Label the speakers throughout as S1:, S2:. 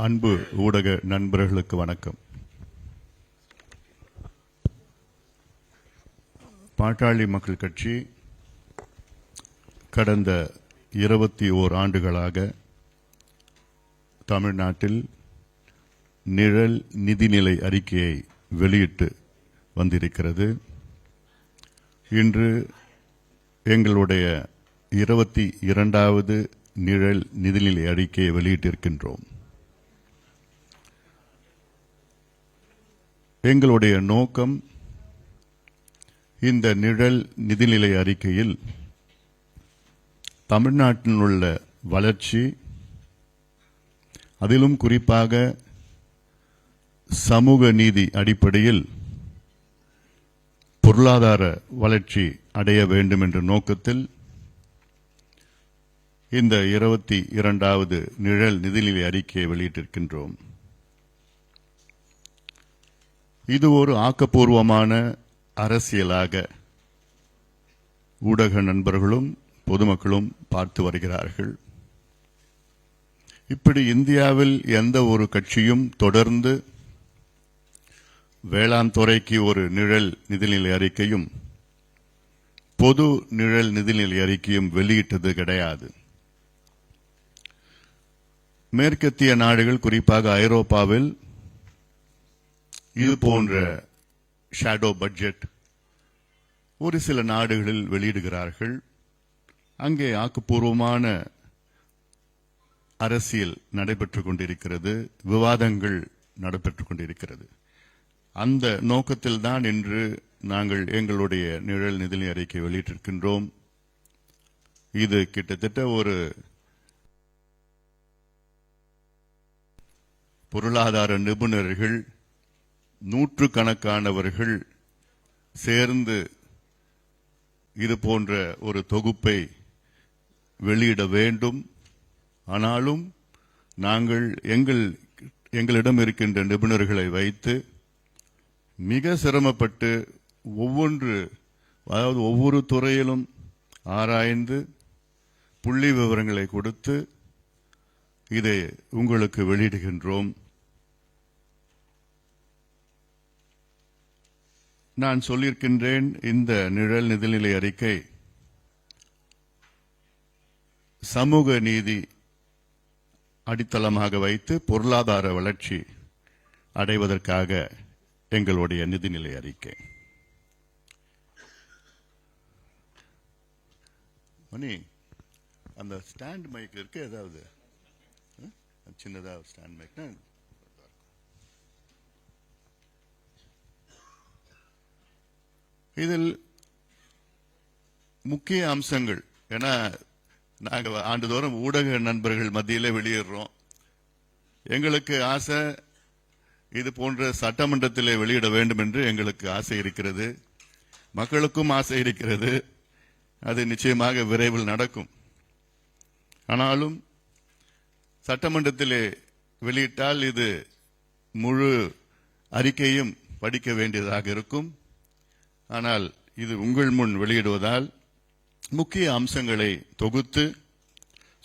S1: அன்பு ஊடக நண்பர்களுக்கு வணக்கம். பாட்டாளி மக்கள் கட்சி கடந்த 21 ஆண்டுகளாக தமிழ்நாட்டில் நிழல் நிதிநிலை அறிக்கையை வெளியிட்டு வந்திருக்கிறது. இன்று எங்களுடைய 22வது நிழல் நிதிநிலை அறிக்கையை வெளியிட்டிருக்கின்றோம். எங்களுடைய நோக்கம் இந்த நிழல் நிதிநிலை அறிக்கையில் தமிழ்நாட்டில் உள்ள வளர்ச்சி, அதிலும் குறிப்பாக சமூக நீதி அடிப்படையில் பொருளாதார வளர்ச்சி அடைய வேண்டும் என்ற நோக்கத்தில் இந்த 22வது நிழல் நிதிநிலை அறிக்கையை வெளியிட்டிருக்கின்றோம். இது ஒரு ஆக்கப்பூர்வமான அரசியலாக ஊடக நண்பர்களும் பொதுமக்களும் பார்த்து வருகிறார்கள். இப்படி இந்தியாவில் எந்த ஒரு கட்சியும் தொடர்ந்து வேளாண் துறைக்கு ஒரு நிழல் நிதிநிலை அறிக்கையும் பொது நிழல் நிதிநிலை அறிக்கையும் வெளியிட்டது கிடையாது. மேற்கத்திய நாடுகள், குறிப்பாக ஐரோப்பாவில் இது போன்ற ஷேடோ பட்ஜெட் ஒரு சில நாடுகளில் வெளியிடுகிறார்கள். அங்கே ஆக்கப்பூர்வமான அரசியல் நடைபெற்றுக் கொண்டிருக்கிறது, விவாதங்கள் நடைபெற்றுக் கொண்டிருக்கிறது. அந்த நோக்கத்தில்தான் இன்று நாங்கள் எங்களுடைய நிழல் நிதிநிலை அறிக்கை வெளியிட்டிருக்கின்றோம். இது கிட்டத்தட்ட ஒரு பொருளாதார நிபுணர்கள், நூற்றுக்கணக்கானவர்கள் சேர்ந்து இது போன்ற ஒரு தொகுப்பை வெளியிட வேண்டும். ஆனாலும் நாங்கள் எங்களிடம் இருக்கின்ற நிபுணர்களை வைத்து மிக சிரமப்பட்டு ஒவ்வொரு துறையிலும் ஆராய்ந்து புள்ளி விவரங்களை கொடுத்து இதை உங்களுக்கு வெளியிடுகின்றோம். நான் சொல்லியிருக்கின்றேன், இந்த நிழல் நிதிநிலை அறிக்கை சமூக நீதி அடித்தளமாக வைத்து பொருளாதார வளர்ச்சி அடைவதற்காக எங்களுடைய நிதிநிலை அறிக்கை. மணி, அந்த ஸ்டாண்ட் மைக் இருக்கு, ஏதாவது சின்னதா ஸ்டாண்ட் மைக். இதில் முக்கிய அம்சங்கள், ஏன்னா நாங்கள் ஆண்டுதோறும் ஊடக நண்பர்கள் மத்தியிலே வெளியிடுறோம். எங்களுக்கு ஆசை, இது போன்ற சட்டமன்றத்திலே வெளியிட வேண்டும் என்று எங்களுக்கு ஆசை இருக்கிறது, மக்களுக்கும் ஆசை இருக்கிறது. அது நிச்சயமாக விரைவில் நடக்கும். ஆனாலும் சட்டமன்றத்திலே வெளியிட்டால் இது முழு அறிக்கையும் படிக்க வேண்டியதாக இருக்கும். ஆனால் இது உங்கள் முன் வெளியிடுவதால் முக்கிய அம்சங்களை தொகுத்து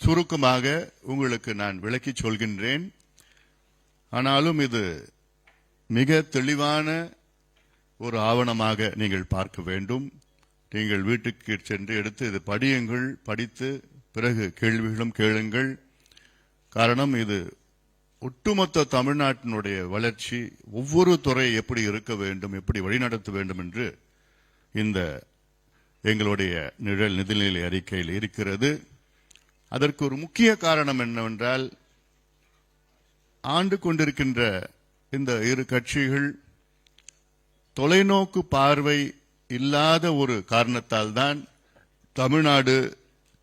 S1: சுருக்கமாக உங்களுக்கு நான் விளக்கிச் சொல்கின்றேன். ஆனாலும் இது மிக தெளிவான ஒரு ஆவணமாக நீங்கள் பார்க்க வேண்டும். நீங்கள் வீட்டுக்கு சென்று எடுத்து இது படியுங்கள், படித்து பிறகு கேள்விகளும் கேளுங்கள். காரணம், இது ஒட்டுமொத்த தமிழ்நாட்டினுடைய வளர்ச்சி, ஒவ்வொரு துறை எப்படி இருக்க வேண்டும், எப்படி வழிநடத்த வேண்டும் என்று இந்த எங்களுடைய நிழல் நிதிநிலை அறிக்கையில் இருக்கிறது. அதற்கு ஒரு முக்கிய காரணம் என்னவென்றால், ஆண்டு கொண்டிருக்கின்ற இந்த இரு கட்சிகள் தொலைநோக்கு பார்வை இல்லாத ஒரு காரணத்தால் தான் தமிழ்நாடு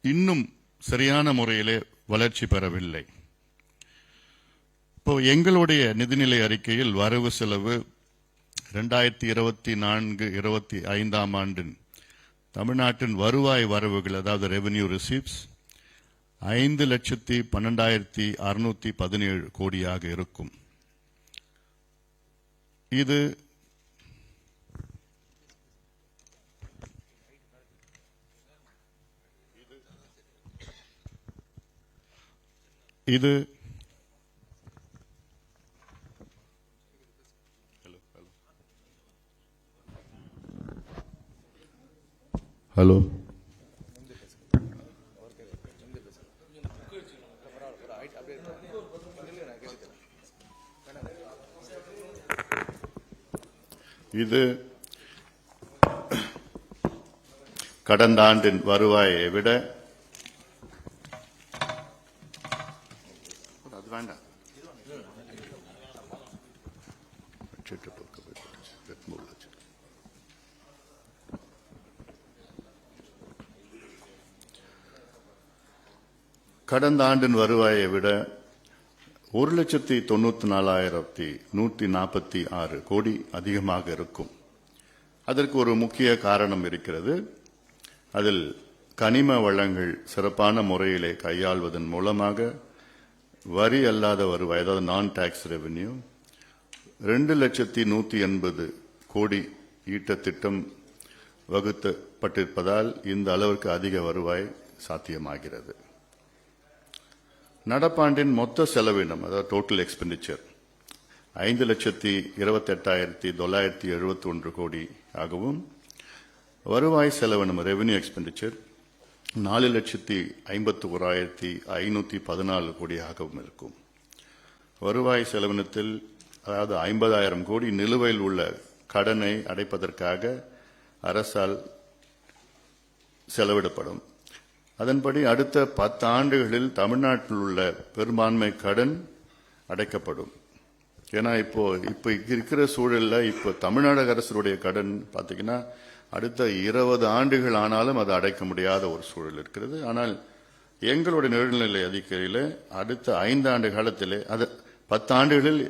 S1: இன்னும் சரியான முறையிலே வளர்ச்சி பெறவில்லை. இப்போ எங்களுடைய நிதிநிலை அறிக்கையில் வரவு செலவு 2024-25 ஆண்டின் தமிழ்நாட்டின் வருவாய் வரவுகள், அதாவது ரெவென்யூ ரிசீப்ஸ் 5,12,617 கோடியாக இருக்கும். இது ஹலோ, இது கடந்த ஆண்டின் வருவாயை விட அது வேண்டாம் கடந்த ஆண்டின் வருவாயை விட 1,94,146 கோடி அதிகமாக இருக்கும். அதற்கு ஒரு முக்கிய காரணம் இருக்கிறது. அதில் கனிம வளங்கள் சிறப்பான முறையிலே கையாள்வதன் மூலமாக வரி அல்லாத வருவாய், அதாவது நான் டாக்ஸ் ரெவென்யூ 2,180,000 கோடி ஈட்ட திட்டம் வகுக்கப்பட்டிருப்பதால் இந்த அளவிற்கு அதிக வருவாய் சாத்தியமாகிறது. நடப்பாண்டின் மொத்த செலவினம், அதாவது டோட்டல் எக்ஸ்பெண்டிச்சர் 5,28,971 கோடி ஆகவும், வருவாய் செலவினம் ரெவென்யூ எக்ஸ்பெண்டிச்சர் 4,51,514 கோடியாகவும் இருக்கும். வருவாய் செலவினத்தில் அதாவது 50,000 கோடி நிலுவையில் உள்ள கடனை அடைப்பதற்காக அரசால் செலவிடப்படும். அதன்படி அடுத்த 10 ஆண்டுகளில் தமிழ்நாட்டில் உள்ள பெரும்பான்மை கடன் அடைக்கப்படும். ஏன்னா இப்போ இருக்கிற சூழல்ல இப்போ தமிழ்நாடு அரசுடைய கடன் பார்த்தீங்கன்னா அடுத்த 20 ஆண்டுகள் ஆனாலும் அதை அடைக்க முடியாத ஒரு சூழல் இருக்கிறது. ஆனால் எங்களுடைய நிழல்நிலை அறிக்கையில் அடுத்த 5 ஆண்டு காலத்திலே அது 10 ஆண்டுகளில்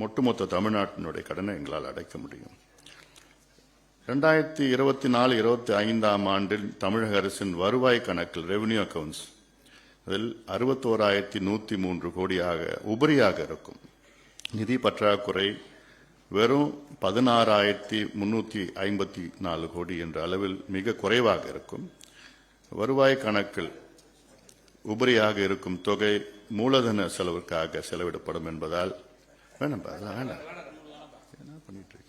S1: ஒட்டுமொத்த தமிழ்நாட்டினுடைய கடனை எங்களால் அடைக்க முடியும். 2024-25 ஆண்டில் தமிழக அரசின் வருவாய் கணக்கில் ரெவென்யூ அக்கவுண்ட்ஸ் அதில் 61,103 கோடியாக உபரியாக இருக்கும். நிதி பற்றாக்குறை வெறும் 16,354 கோடி என்ற அளவில் மிக குறைவாக இருக்கும். வருவாய் கணக்கில் உபரியாக இருக்கும் தொகை மூலதன செலவுக்காக செலவிடப்படும் என்பதால் வேணாம் என்ன பண்ணிட்டு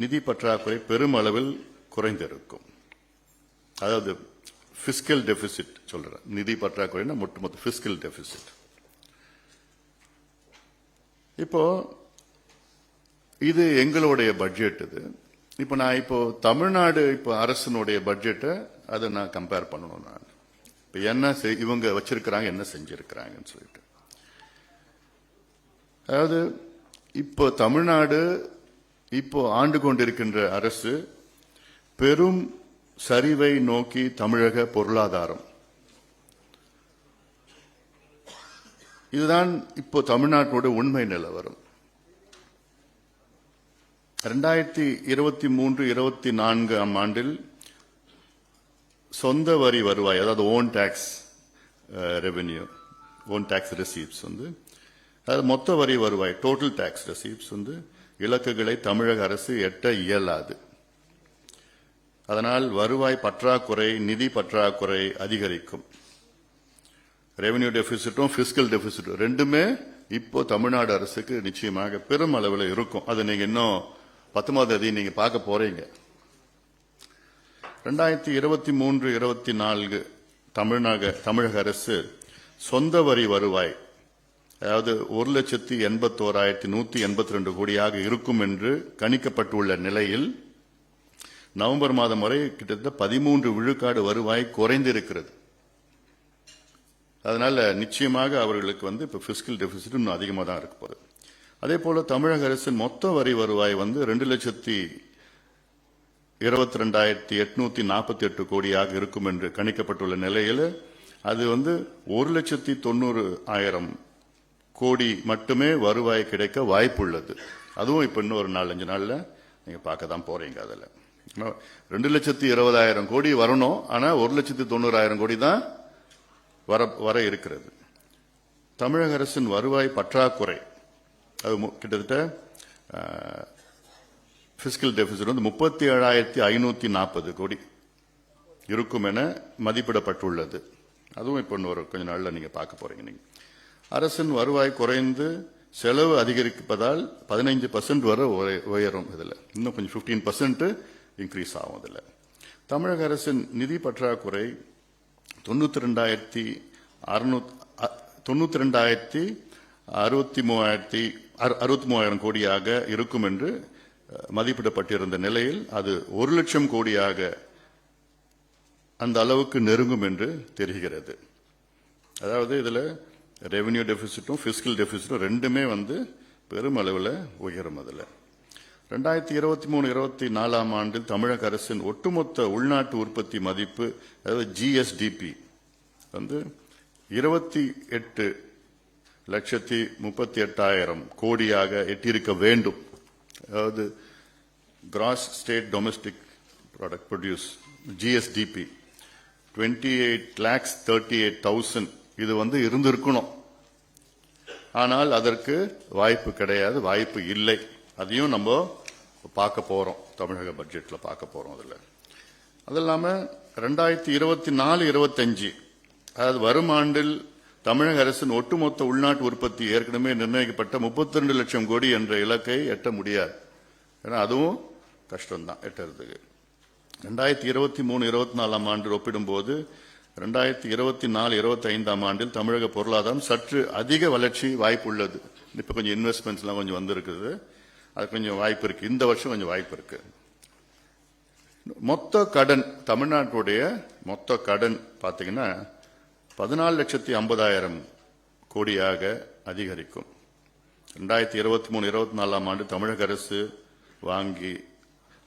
S1: நிதி பற்றாக்குறை பெருமளவில் குறைந்திருக்கும். அதாவது பிஸ்கல் டெபிசிட் சொல்றேன், நிதி பற்றாக்குறைன்னா ஒட்டுமொத்த பிஸ்கல் டெபிசிட். இப்போ இது எங்களுடைய பட்ஜெட். இது இப்போ நான் தமிழ்நாடு அரசனுடைய பட்ஜெட்டை அதை நான் கம்பேர் பண்ணணும். நான் இப்போ என்ன இவங்க வச்சிருக்கிறாங்க, என்ன செஞ்சிருக்கிறாங்கன்னு சொல்லிட்டு, அதாவது இப்போ தமிழ்நாடு ஆண்டு கொண்டிருக்கின்ற அரசு பெரும் சரிவை நோக்கி தமிழக பொருளாதாரம், இதுதான் இப்போ தமிழ்நாட்டோட உண்மை நிலவரம். 2023-24 ஆண்டில் சொந்த வரி வருவாய், அதாவது own tax revenue, own tax receipts அதாவது மொத்த வரி வருவாய், டோட்டல் டாக்ஸ் ரெசீப்ஸ் இலக்குகளை தமிழக அரசு எட்ட இயலாது. அதனால் வருவாய் பற்றாக்குறை, நிதி பற்றாக்குறை அதிகரிக்கும். ரெவென்யூ டெபிசிட்டும் பிஸ்கல் டெபிசிட்டும் ரெண்டுமே இப்போ தமிழ்நாடு அரசுக்கு நிச்சயமாக பெரும் அளவில் இருக்கும். அது நீங்க இன்னும் 19ஆம் தேதி நீங்க பார்க்க போறீங்க. 2023-24 தமிழக அரசு சொந்த வரி வருவாய் அதாவது 1,81,182 கோடியாக இருக்கும் என்று கணிக்கப்பட்டுள்ள நிலையில் நவம்பர் மாதம் வரை கிட்டத்தட்ட 13 விழுக்காடு வருவாய் குறைந்திருக்கிறது. அதனால நிச்சயமாக அவர்களுக்கு இப்ப பிஸ்கல் டெபிசிட் இன்னும் அதிகமாக தான் இருக்க போகுது. அதே போல தமிழக அரசின் மொத்த வரி வருவாய் 2,22,848 கோடியாக இருக்கும் என்று கணிக்கப்பட்டுள்ள நிலையில் அது 1,90,000 கோடி மட்டுமே வருவாய் கிடைக்க வாய்ப்புள்ளது. அதுவும் இப்ப இன்னும் ஒரு 4-5 நாள்ல நீங்க பார்க்க தான் போறீங்க. அதுல 2,20,000 கோடி வரணும், ஆனா 1,90,000 கோடி தான் வர இருக்கிறது. தமிழக அரசின் வருவாய் பற்றாக்குறை அது கிட்டத்தட்ட பிஸ்கல் டெபிசிட் 37,540 கோடி இருக்கும் என மதிப்பிடப்பட்டுள்ளது. அதுவும் இப்ப இன்னொரு கொஞ்ச நாள்ல நீங்க பார்க்க போறீங்க. நீங்க அரசின் வருவாய் குறைந்து செலவு அதிகரிப்பதால் 15% வரை உயரும். இதில் இன்னும் கொஞ்சம் 15% இன்க்ரீஸ் ஆகும். இதில் தமிழக அரசின் நிதி பற்றாக்குறை 93,63,000 கோடியாக இருக்கும் என்று மதிப்பிடப்பட்டிருந்த நிலையில் அது 1 லட்சம் கோடியாக அந்த அளவுக்கு நெருங்கும் என்று தெரிகிறது. அதாவது இதில் ரெவென்யூ டெபிசிட்டும் பிஸ்கல் டெபிசிட்டும் ரெண்டுமே பெருமளவில் உயரும். அதில் 2023-24 ஆண்டில் தமிழக அரசின் ஒட்டுமொத்த உள்நாட்டு உற்பத்தி மதிப்பு, அதாவது ஜிஎஸ்டிபி 28,38,000 கோடியாக எட்டியிருக்க வேண்டும். அதாவது cross state domestic product produce GSDP 28,38,000 இது இருந்திருக்கணும். ஆனால் அதற்கு வாய்ப்பு கிடையாது, வாய்ப்பு இல்லை. அதையும் நம்ம பார்க்க போறோம், தமிழக பட்ஜெட்ல பார்க்க போறோம். அது இல்லாம 2024-25 அதாவது வரும் ஆண்டில் தமிழக அரசின் ஒட்டுமொத்த உள்நாட்டு உற்பத்தி ஏற்கனவே நிர்ணயிக்கப்பட்ட 32 லட்சம் கோடி என்ற இலக்கை எட்ட முடியாது. ஏன்னா அதுவும் கஷ்டம்தான் எட்டுறதுக்கு. 2023-24 ஆண்டு ஒப்பிடும்போது 2024-25 ஆண்டில் தமிழக பொருளாதாரம் சற்று அதிக வளர்ச்சி வாய்ப்பு உள்ளது. இப்ப கொஞ்சம் இன்வெஸ்ட்மெண்ட்ஸ் எல்லாம் கொஞ்சம் வந்திருக்குது, அது கொஞ்சம் வாய்ப்பு இருக்கு. இந்த வருஷம் கொஞ்சம் வாய்ப்பு இருக்கு. மொத்த கடன், தமிழ்நாட்டுடைய மொத்த கடன் பாத்தீங்கன்னா 14,50,000 கோடியாக அதிகரிக்கும். 2023-24 ஆண்டு தமிழக அரசு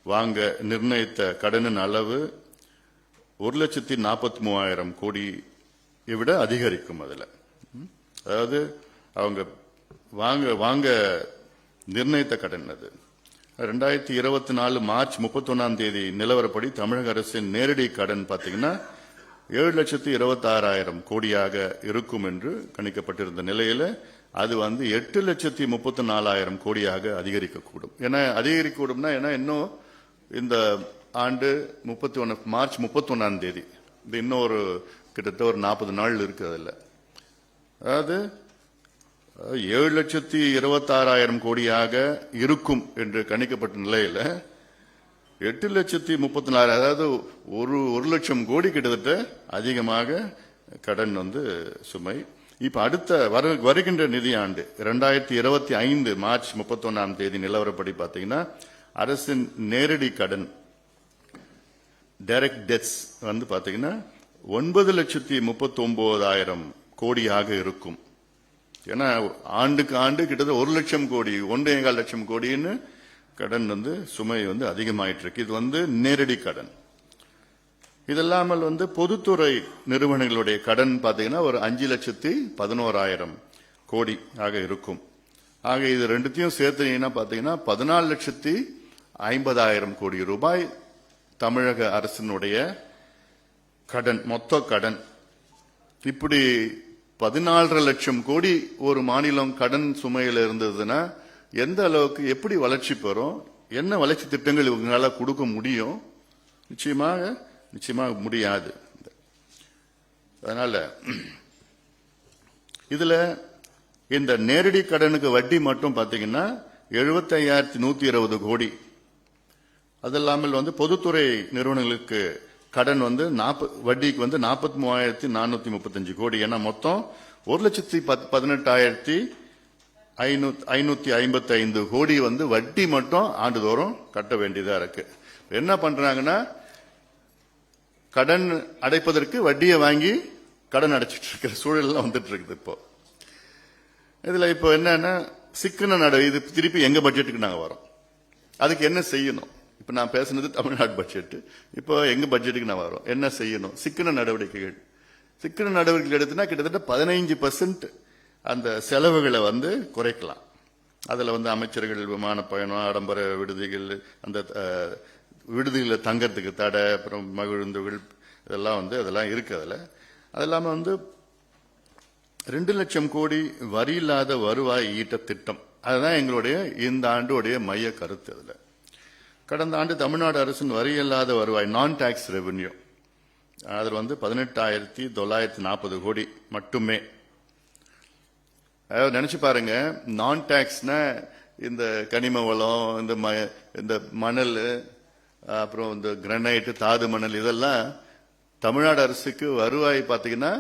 S1: வாங்க நிர்ணயித்த கடனின் அளவு 1,43,000 கோடியை விட அதிகரிக்கும். அதுல அதாவது அவங்க வாங்க நிர்ணயித்த கடன் அது 2024 மார்ச் 31 நிலவரப்படி தமிழக அரசின் நேரடி கடன் பாத்தீங்கன்னா 7,26,000 கோடியாக இருக்கும் என்று கணிக்கப்பட்டிருந்த நிலையில அது 8,34,000 கோடியாக அதிகரிக்கக்கூடும். ஏன்னா அதிகரிக்கக்கூடும்னா இன்னும் இந்த ஆண்டு மார்ச் 31 இது இன்னும் கிட்டத்தட்ட ஒரு 40 நாள் இருக்கு. அதுல அதாவது 7,26,000 கோடியாக இருக்கும் என்று கணிக்கப்பட்ட நிலையில 8,34,000 அதாவது ஒரு லட்சம் கோடி கிட்டத்தட்ட அதிகமாக கடன் சுமை. இப்ப அடுத்த வருகின்ற நிதியாண்டு 2025 மார்ச் 31 நிலவரப்படி பாத்தீங்கன்னா அரசின் நேரடி கடன் டைரக்ட் டெட்ஸ் பாத்தீங்கன்னா 9,39,000 கோடியாக இருக்கும். ஏன்னா ஆண்டுக்கு ஆண்டு கிட்டத்தட்ட 1 லட்சம் கோடி 1.25 லட்சம் கோடின்னு கடன் சுமை அதிகமாயிட்டு இருக்கு. இது நேரடி கடன். இதெல்லாமல் பொதுத்துறை நிறுவனங்களுடைய கடன் பாத்தீங்கன்னா ஒரு 5,11,000 கோடி ஆக இருக்கும். ஆக இது ரெண்டுத்தையும் சேர்த்தீங்கன்னா பாத்தீங்கன்னா 14,50,000 கோடி ரூபாய் தமிழக அரசினுடைய கடன், மொத்த கடன். இப்படி 14 லட்சம் கோடி ஒரு மாநிலம் கடன் சுமையில் இருந்ததுன்னா எந்த அளவுக்கு எப்படி வளர்ச்சி பெறும், என்ன வளர்ச்சி திட்டங்கள் இவங்களால கொடுக்க முடியும்? நிச்சயமாக முடியாது. அதனால இதுல இந்த நேரடி கடனுக்கு வட்டி மட்டும் பாத்தீங்கன்னா 75,120 கோடி. அது இல்லாமல் பொதுத்துறை நிறுவனங்களுக்கு கடன் வட்டிக்கு 43,435 கோடி. ஏன்னா மொத்தம் 1,18,555 கோடி வட்டி மட்டும் ஆண்டுதோறும் கட்ட வேண்டியதா இருக்கு. என்ன பண்றாங்கன்னா கடன் அடைப்பதற்கு வட்டியை வாங்கி கடன் அடைச்சிட்டு இருக்கிற சூழல் வந்துட்டு இருக்குது. இப்போ இதுல இப்போ என்னன்னா சிக்கன நடவடிக்கை. இது திருப்பி எங்க பட்ஜெட்டுக்கு நாங்க வரோம். அதுக்கு என்ன செய்யணும்? இப்ப நான் பேசுனது தமிழ்நாடு பட்ஜெட். இப்போ எங்க பட்ஜெட்டுக்கு நான் வரோம். என்ன செய்யணும்? சிக்கன நடவடிக்கைகள் எடுத்துனா கிட்டத்தட்ட 15% அந்த செலவுகளை குறைக்கலாம். அதுல அமைச்சர்கள் விமான பயணம், ஆடம்பர விடுதிகள், அந்த விடுதிகளை தங்கறதுக்கு தடை, அப்புறம் மகிழுந்துகள், இதெல்லாம் அதெல்லாம் இருக்கு. அதுல அது இல்லாம 2 லட்சம் கோடி வரி இல்லாத வருவாய் ஈட்ட திட்டம், அதுதான் எங்களுடைய இந்த ஆண்டுடைய மைய கருத்து. அதுல கடந்த ஆண்டு தமிழ்நாடு அரசின் வரி இல்லாத வருவாய், நான் டாக்ஸ் ரெவென்யூ, அதில் 18,940 கோடி மட்டுமே. அதாவது நினைச்சு பாருங்க, நான் டாக்ஸ்னா இந்த கனிம வளம், இந்த மணல், அப்புறம் இந்த கிரானைட், தாது மணல், இதெல்லாம் தமிழ்நாடு அரசுக்கு வருவாய் பார்த்தீங்கன்னா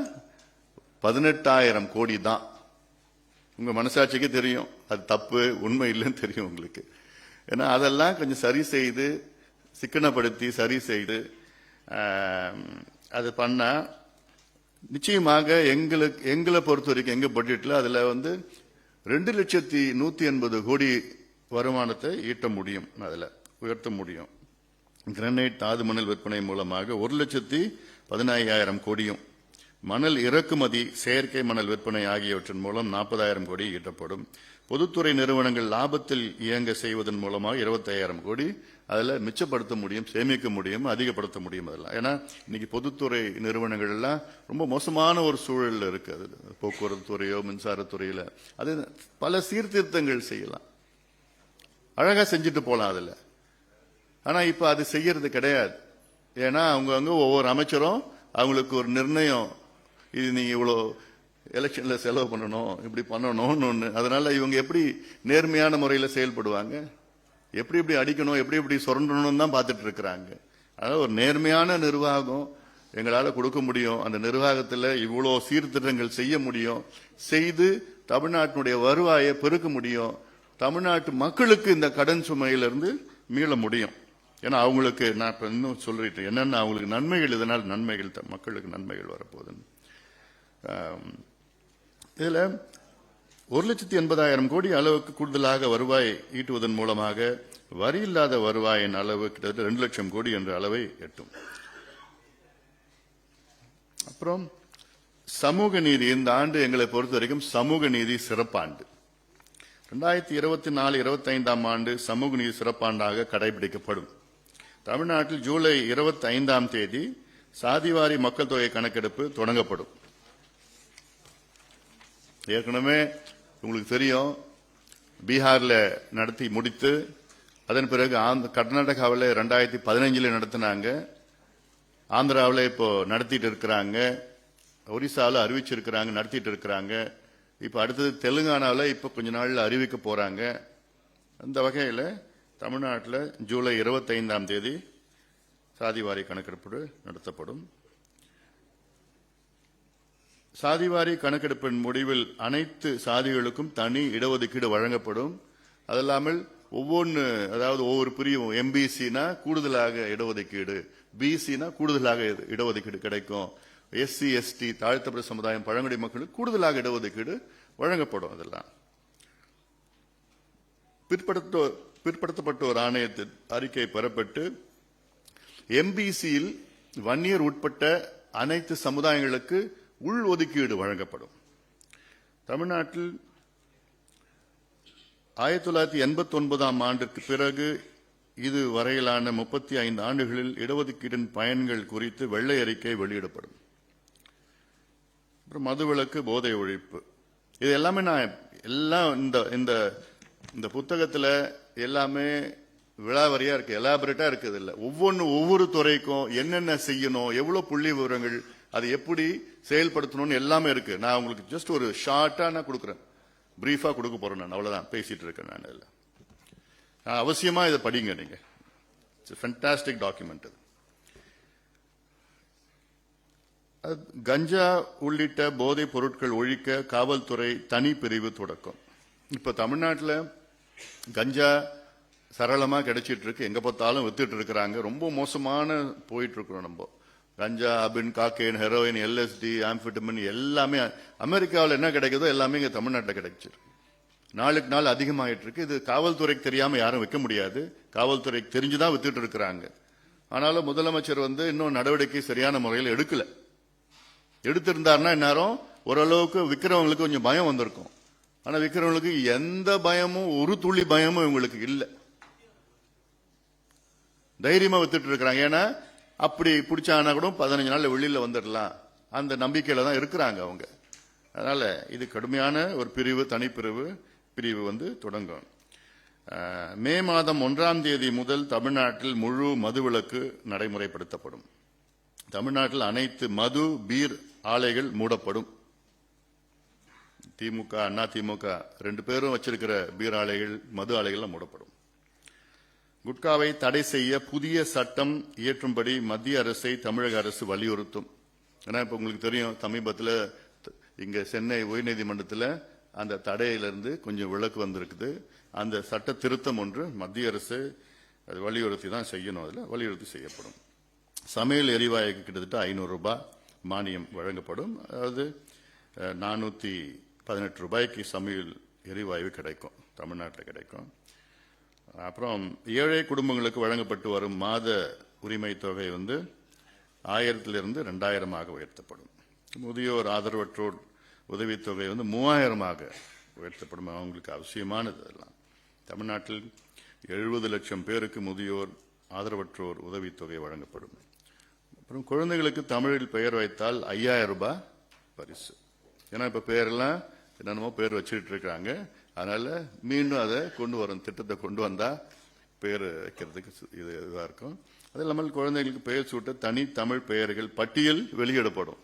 S1: 18,000 கோடி தான். உங்க மனசாட்சிக்கு தெரியும் அது தப்பு, உண்மை இல்லைன்னு தெரியும் உங்களுக்கு. ஏன்னா அதெல்லாம் கொஞ்சம் சரி செய்து, சிக்கனப்படுத்தி சரி செய்து அது பண்ணா நிச்சயமாக எங்களை பொறுத்த வரைக்கும் எங்க பட்ஜெட்ல அதுல 2,180 கோடி வருமானத்தை ஈட்ட முடியும், அதுல உயர்த்த முடியும். கிரானைட், தாது மணல் விற்பனை மூலமாக 1,15,000 கோடியும், மணல் இறக்குமதி, செயற்கை மணல் விற்பனை ஆகியவற்றின் மூலம் 40,000 கோடி ஈட்டப்படும். பொதுத்துறை நிறுவனங்கள் லாபத்தில் இயங்க செய்வதன் மூலமாக 25,000 கோடி அதுல மிச்சப்படுத்த முடியும், சேமிக்க முடியும், அதிகப்படுத்த முடியும். அதெல்லாம் ஏன்னா இன்னைக்கு பொதுத்துறை நிறுவனங்கள் எல்லாம் ரொம்ப மோசமான ஒரு சூழல்ல இருக்கு. அது போக்குவரத்து துறையோ மின்சாரத்துறையில அது பல சீர்திருத்தங்கள் செய்யலாம், அழகா செஞ்சுட்டு போலாம் அதுல. ஆனா இப்ப அது செய்யறது கிடையாது. ஏன்னா அவங்க ஒவ்வொரு அமைச்சரும் அவங்களுக்கு ஒரு நிர்ணயம், இது நீங்க இவ்வளவு எலெக்ஷன்ல செலவு பண்ணணும், இப்படி பண்ணணும்னு ஒண்ணு. அதனால இவங்க எப்படி நேர்மையான முறையில செயல்படுவாங்க, எப்படி அடிக்கணும், எப்படி சுரண்டணும் தான் பார்த்துட்டு இருக்கிறாங்க. அதனால ஒரு நேர்மையான நிர்வாகம் எங்களால கொடுக்க முடியும். அந்த நிர்வாகத்தில் இவ்வளவு சீர்திருத்தங்கள் செய்ய முடியும், செய்து தமிழ்நாட்டினுடைய வருவாயை பெருக்க முடியும், தமிழ்நாட்டு மக்களுக்கு இந்த கடன் சுமையிலிருந்து மீள முடியும். ஏன்னா அவங்களுக்கு நான் இப்ப இன்னும் சொல்லிட்டேன் என்னென்ன அவங்களுக்கு நன்மைகள், இதனால் நன்மைகள், மக்களுக்கு நன்மைகள் வரப்போகுதுன்னு. இதுல 1,80,000 கோடி அளவுக்கு கூடுதலாக வருவாய் ஈட்டுவதன் மூலமாக வரி இல்லாத வருவாயின் அளவு கிட்டத்தட்ட 2 லட்சம் கோடி என்ற அளவை எட்டும். அப்புறம் சமூக நீதி, இந்த ஆண்டு எங்களை பொறுத்த வரைக்கும் சமூக நீதி சிறப்பாண்டு. 2024-25 ஆண்டு சமூக நீதி சிறப்பாண்டாக கடைபிடிக்கப்படும். தமிழ்நாட்டில் ஜூலை 25 சாதிவாரி மக்கள் தொகை கணக்கெடுப்பு தொடங்கப்படும். ஏற்கனவே உங்களுக்கு தெரியும், பீகார்ல நடத்தி முடித்து அதன் பிறகு கர்நாடகாவில் 2015 நடத்தினாங்க, ஆந்திராவில் இப்போ நடத்திட்டு இருக்கிறாங்க, ஒரிசாவில் அறிவிச்சிருக்கிறாங்க, நடத்திட்டு இருக்கிறாங்க. இப்ப அடுத்தது தெலுங்கானாவில் இப்ப கொஞ்ச நாள்ல அறிவிக்க போறாங்க. அந்த வகையில் தமிழ்நாட்டில் ஜூலை 25 சாதிவாரி கணக்கெடுப்பு நடத்தப்படும். சாதிவாரி கணக்கெடுப்பின் முடிவில் அனைத்து சாதிகளுக்கும் தனி இடஒதுக்கீடு வழங்கப்படும். அதல்லாமல் ஒவ்வொரு பிரிவும் எம்பிசினா கூடுதலாக இடஒதுக்கீடு, பிசினா கூடுதலாக இடஒதுக்கீடு கிடைக்கும், எஸ்சி எஸ்டி தாழ்த்தப்பட்ட சமுதாயம் பழங்குடி மக்களுக்கு கூடுதலாக இடஒதுக்கீடு வழங்கப்படும். அதெல்லாம் பிற்படுத்தப்பட்டோர் ஆணையத்தின் அறிக்கை பெறப்பட்டு எம்பிசியில் வன்னியர் உட்பட்ட அனைத்து சமுதாயங்களுக்கு உள் ஒதுக்கீடு வழங்கப்படும். தமிழ்நாட்டில் 1989 ஆண்டிற்கு பிறகு இது வரையிலான 35 ஆண்டுகளில் இடஒதுக்கீட்டின் பயன்கள் குறித்து வெள்ளை அறிக்கை வெளியிடப்படும். அப்புறம் மதுவிலக்கு, போதை ஒழிப்பு, இது எல்லாமே நான் இந்த புத்தகத்தில் எல்லாமே விழாவரியா இருக்கு, எலாபரேட்டா இருக்குது. இல்ல ஒவ்வொரு துறைக்கும் என்னென்ன செய்யணும், எவ்வளவு புள்ளி விவரங்கள், அது எப்படி செயல்படுத்தணும்னு எல்லாமே இருக்கு. நான் உங்களுக்கு ஜஸ்ட் ஒரு ஷார்ட்டா நான் கொடுக்குறேன், பிரீஃபா கொடுக்க போறேன். நான் அவ்வளவுதான் பேசிட்டு இருக்கேன். நான் அவசியமா இதை படிங்க நீங்க. It's fantastic document. கஞ்சா உள்ளிட்ட போதைப் பொருட்கள் ஒழிக்க காவல்துறை தனி பிரிவு தொடக்கம். இப்ப தமிழ்நாட்டில் கஞ்சா சரளமா கிடைச்சிட்டு இருக்கு, எங்க பார்த்தாலும் வித்துட்டு இருக்கிறாங்க. ரொம்ப மோசமான போயிட்டு இருக்கிறோம் நம்ம. கஞ்சா, அபின், காக்கேன், ஹெரோயின், எல்எஸ்டி, ஆம்பிட்டமின் எல்லாமே அமெரிக்காவில் என்ன கிடைக்குதோ எல்லாமே இங்க தமிழ்நாட்டில் கிடைச்சிருக்கு. நாளுக்கு நாள் அதிகமாயிட்டு இருக்கு. இது காவல்துறைக்கு தெரியாம யாரும் வைக்க முடியாது, காவல்துறைக்கு தெரிஞ்சுதான் வித்துட்டு இருக்கிறாங்க. ஆனாலும் முதலமைச்சர் இன்னும் நடவடிக்கை சரியான முறையில் எடுக்கல. எடுத்திருந்தாருன்னா இந்நேரம் ஓரளவுக்கு விற்கிறவங்களுக்கு கொஞ்சம் பயம் வந்திருக்கும். ஆனா விற்கிறவங்களுக்கு எந்த பயமும், ஒரு துளி பயமும் இவங்களுக்கு இல்லை, தைரியமா வித்துட்டு இருக்கிறாங்க. ஏன்னா அப்படி பிடிச்சானா கூட 15 நாள்ல வெளியில வந்துடலாம், அந்த நம்பிக்கையில தான் இருக்கிறாங்க அவங்க. அதனால இது கடுமையான ஒரு பிரிவு, தனிப்பிரிவு தொடங்கும். மே மாதம் 1 முதல் தமிழ்நாட்டில் முழு மதுவிலக்கு நடைமுறைப்படுத்தப்படும். தமிழ்நாட்டில் அனைத்து மது, பீர் ஆலைகள் மூடப்படும். திமுக, அண்ணா திமுக 2 பேரும் வச்சிருக்கிற பீர் ஆலைகள், மது ஆலைகள்லாம் மூடப்படும். குட்காவை தடை செய்ய புதிய சட்டம் இயற்றும்படி மத்திய அரசை தமிழக அரசு வலியுறுத்தும். ஏன்னா இப்ப உங்களுக்கு தெரியும், சமீபத்தில் இங்க சென்னை உயர்நீதிமன்றத்தில் அந்த தடையிலிருந்து கொஞ்சம் விலக்கு வந்திருக்குது. அந்த சட்ட திருத்தம் ஒன்று மத்திய அரசு அது வலியுறுத்தி தான் செய்யணும். அதில் வலியுறுத்தி செய்யப்படும். சமையல் எரிவாயுக்கு கிட்டத்தட்ட 500 ரூபாய் மானியம் வழங்கப்படும். அதாவது 418 ரூபாய்க்கு சமையல் எரிவாயு கிடைக்கும், தமிழ்நாட்டில் கிடைக்கும். அப்புறம் ஏழை குடும்பங்களுக்கு வழங்கப்பட்டு வரும் மாத உரிமை தொகை 1000 2000 உயர்த்தப்படும். முதியோர் ஆதரவற்றோர் உதவித்தொகை 3000 உயர்த்தப்படும். அவங்களுக்கு அவசியமானது. அதெல்லாம் தமிழ்நாட்டில் 70 லட்சம் பேருக்கு முதியோர் ஆதரவற்றோர் உதவித்தொகை வழங்கப்படும். அப்புறம் குழந்தைகளுக்கு தமிழில் பெயர் வைத்தால் 5000 ரூபாய் பரிசு. ஏன்னா இப்ப பெயரெல்லாம் என்னென்னமோ பேர் வச்சுட்டு இருக்காங்க. அதனால மீண்டும் அதை கொண்டு வரும், திட்டத்தை கொண்டு வந்தா பெயர் வைக்கிறதுக்கு இதுவா இருக்கும். அது இல்லாமல் குழந்தைகளுக்கு பெயர் சூட்ட தனி தமிழ் பெயர்கள் பட்டியல் வெளியிடப்படும்.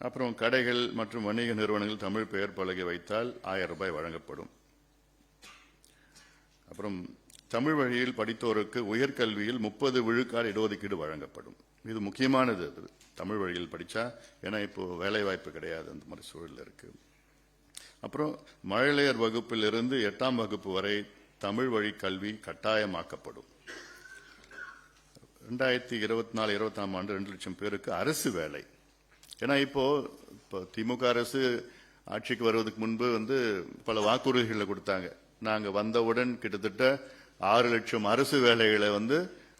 S1: அப்புறம் கடைகள் மற்றும் வணிக நிறுவனங்கள் தமிழ் பெயர் பலகை வைத்தால் 1000 ரூபாய் வழங்கப்படும். அப்புறம் தமிழ் வழியில் படித்தோருக்கு உயர்கல்வியில் 30 விழுக்காடு இடஒதுக்கீடு வழங்கப்படும். இது முக்கியமானது. அது தமிழ் வழியில் படிச்சா, ஏன்னா இப்போ வேலை வாய்ப்பு கிடையாது, அந்த மாதிரி சூழல் இருக்கு. அப்புறம் மழலையர் வகுப்பில் இருந்து 8ஆம் வகுப்பு வரை தமிழ் வழி கல்வி கட்டாயமாக்கப்படும். 2024-25ஆம் ஆண்டு 2 லட்சம் பேருக்கு அரசு வேலை. ஏன்னா இப்போ திமுக அரசு ஆட்சிக்கு வருவதற்கு முன்பு பல வாக்குறுதிகளை கொடுத்தாங்க. நாங்க வந்தவுடன் கிட்டத்தட்ட 6 லட்சம் அரசு வேலைகளை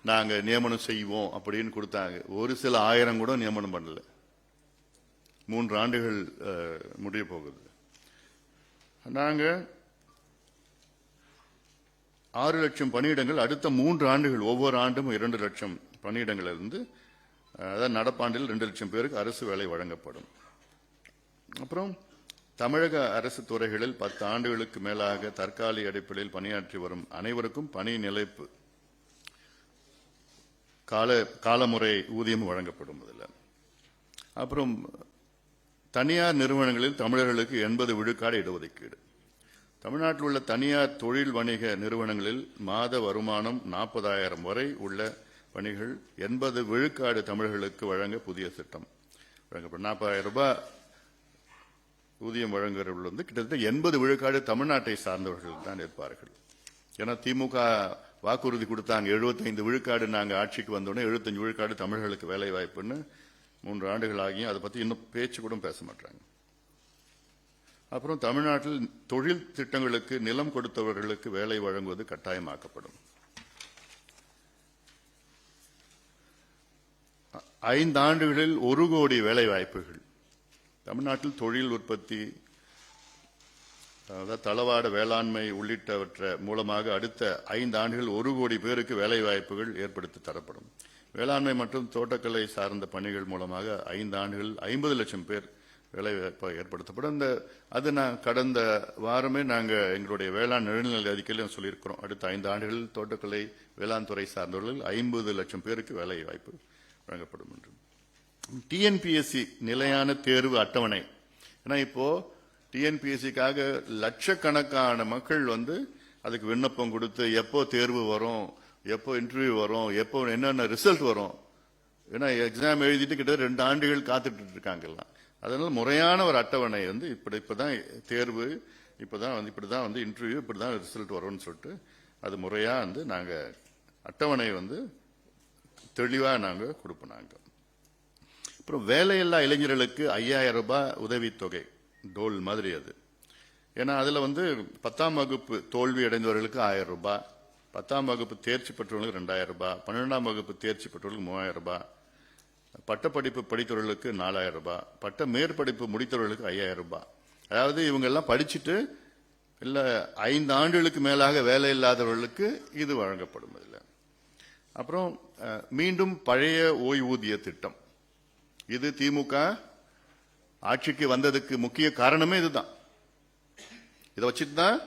S1: நாங்க நியமனம் செய்வோம் அப்படின்னு கொடுத்தாங்க. ஒரு சில 1000 கூட நியமனம் பண்ணல. 3 ஆண்டுகள் முடிய போகுது. நாங்க 6 லட்சம் பணியிடங்கள் அடுத்த 3 ஆண்டுகள், ஒவ்வொரு ஆண்டும் 2 லட்சம் பணியிடங்கள் அதாவது நடப்பாண்டில் 2 லட்சம் பேருக்கு அரசு வேலை வழங்கப்படும். அப்புறம் தமிழக அரசு துறைகளில் 10 ஆண்டுகளுக்கு மேலாக தற்காலிக அடிப்படையில் பணியாற்றி வரும் அனைவருக்கும் பணி நிலைப்பு காலமுறை ஊதியம் வழங்கப்படும். அப்புறம் தனியார் நிறுவனங்களில் தமிழர்களுக்கு 80 விழுக்காடு இடஒதுக்கீடு. தமிழ்நாட்டில் உள்ள தனியார் தொழில் வணிக நிறுவனங்களில் மாத வருமானம் 40,000 வரை உள்ள பணிகள் 80 விழுக்காடு தமிழர்களுக்கு வழங்க புதிய திட்டம் வழங்கப்படும். 40,000 ரூபாய் ஊதியம் வழங்குகிறவர்கள் கிட்டத்தட்ட 80 விழுக்காடு தமிழ்நாட்டை சார்ந்தவர்கள் தான் இருப்பார்கள். ஏன்னா திமுக வாக்குறுதி கொடுத்தாங்க, 75 விழுக்காடு நாங்க ஆட்சிக்கு வந்தோடனே 75 விழுக்காடு தமிழர்களுக்கு வேலை வாய்ப்புன்னு 3 ஆண்டுகள் ஆகியும் அதை பத்தி இன்னும் பேச்சு கூட பேச மாட்டாங்க. அப்புறம் தமிழ்நாட்டில் தொழில் திட்டங்களுக்கு நிலம் கொடுத்தவர்களுக்கு வேலை வழங்குவது கட்டாயமாக்கப்படும். 5 ஆண்டுகளில் 1 கோடி வேலை வாய்ப்புகள். தமிழ்நாட்டில் தொழில் உற்பத்தி, தளவாட வேளாண்மை உள்ளிட்டவற்றை மூலமாக அடுத்த 5 ஆண்டுகள் 1 கோடி பேருக்கு வேலை வாய்ப்புகள் ஏற்படுத்தி தரப்படும். வேளாண்மை மற்றும் தோட்டக்கலை சார்ந்த பணிகள் மூலமாக 5 ஆண்டுகள் 50 லட்சம் பேர் வேலை வாய்ப்பு ஏற்படுத்தப்படும். அது கடந்த வாரமே நாங்க எங்களுடைய வேளாண் நிழல்நிலை அறிக்கையிலும் சொல்லியிருக்கிறோம். அடுத்த 5 ஆண்டுகளில் தோட்டக்கலை வேளாண் துறை சார்ந்தவர்கள் 50 லட்சம் பேருக்கு வேலை வாய்ப்பு வழங்கப்படும் என்று. டிஎன்பிஎஸ்சி நிலையான தேர்வு அட்டவணை. ஏன்னா இப்போ டிஎன்பிஎஸ்சிக்காக லட்சக்கணக்கான மக்கள் அதுக்கு விண்ணப்பம் கொடுத்து எப்போ தேர்வு வரும், எப்போ இன்டர்வியூ வரும், எப்போ என்னென்ன ரிசல்ட் வரும், ஏன்னா எக்ஸாம் எழுதிட்டு கிட்ட 2 ஆண்டுகள் காத்துட்டு இருக்காங்க. அதனால முறையான ஒரு அட்டவணை இப்பதான் தேர்வு, இப்படிதான் இன்டர்வியூ, இப்படிதான் ரிசல்ட் வரும்னு சொல்லிட்டு அது முறையா நாங்க அட்டவணை தெளிவா நாங்க கொடுப்போம். நாங்க அப்புறம் வேலையில்லா இளைஞர்களுக்கு 5000 ரூபாய் உதவித்தொகை, டோல் மாதிரி அது. ஏன்னா அதுல 10ஆம் வகுப்பு தோல்வி அடைந்தவர்களுக்கு 1000 ரூபாய், 10ஆம் வகுப்பு தேர்ச்சி பெற்றவர்களுக்கு 2000 ரூபாய், 12ஆம் வகுப்பு தேர்ச்சி பெற்றவர்களுக்கு 3000 ரூபாய், பட்டப்படிப்பு படித்தவர்களுக்கு 4000 ரூபாய், பட்ட மேற்படிப்பு முடித்தவர்களுக்கு 5000 ரூபாய். அதாவது இவங்க எல்லாம் படிச்சுட்டு இல்ல 5 ஆண்டுகளுக்கு மேலாக வேலை இல்லாதவர்களுக்கு இது வழங்கப்படும். அப்புறம் மீண்டும் பழைய ஓய்வூதிய திட்டம். இது திமுக ஆட்சிக்கு வந்ததுக்கு முக்கிய காரணமே இதுதான். இதை வச்சுட்டு தான்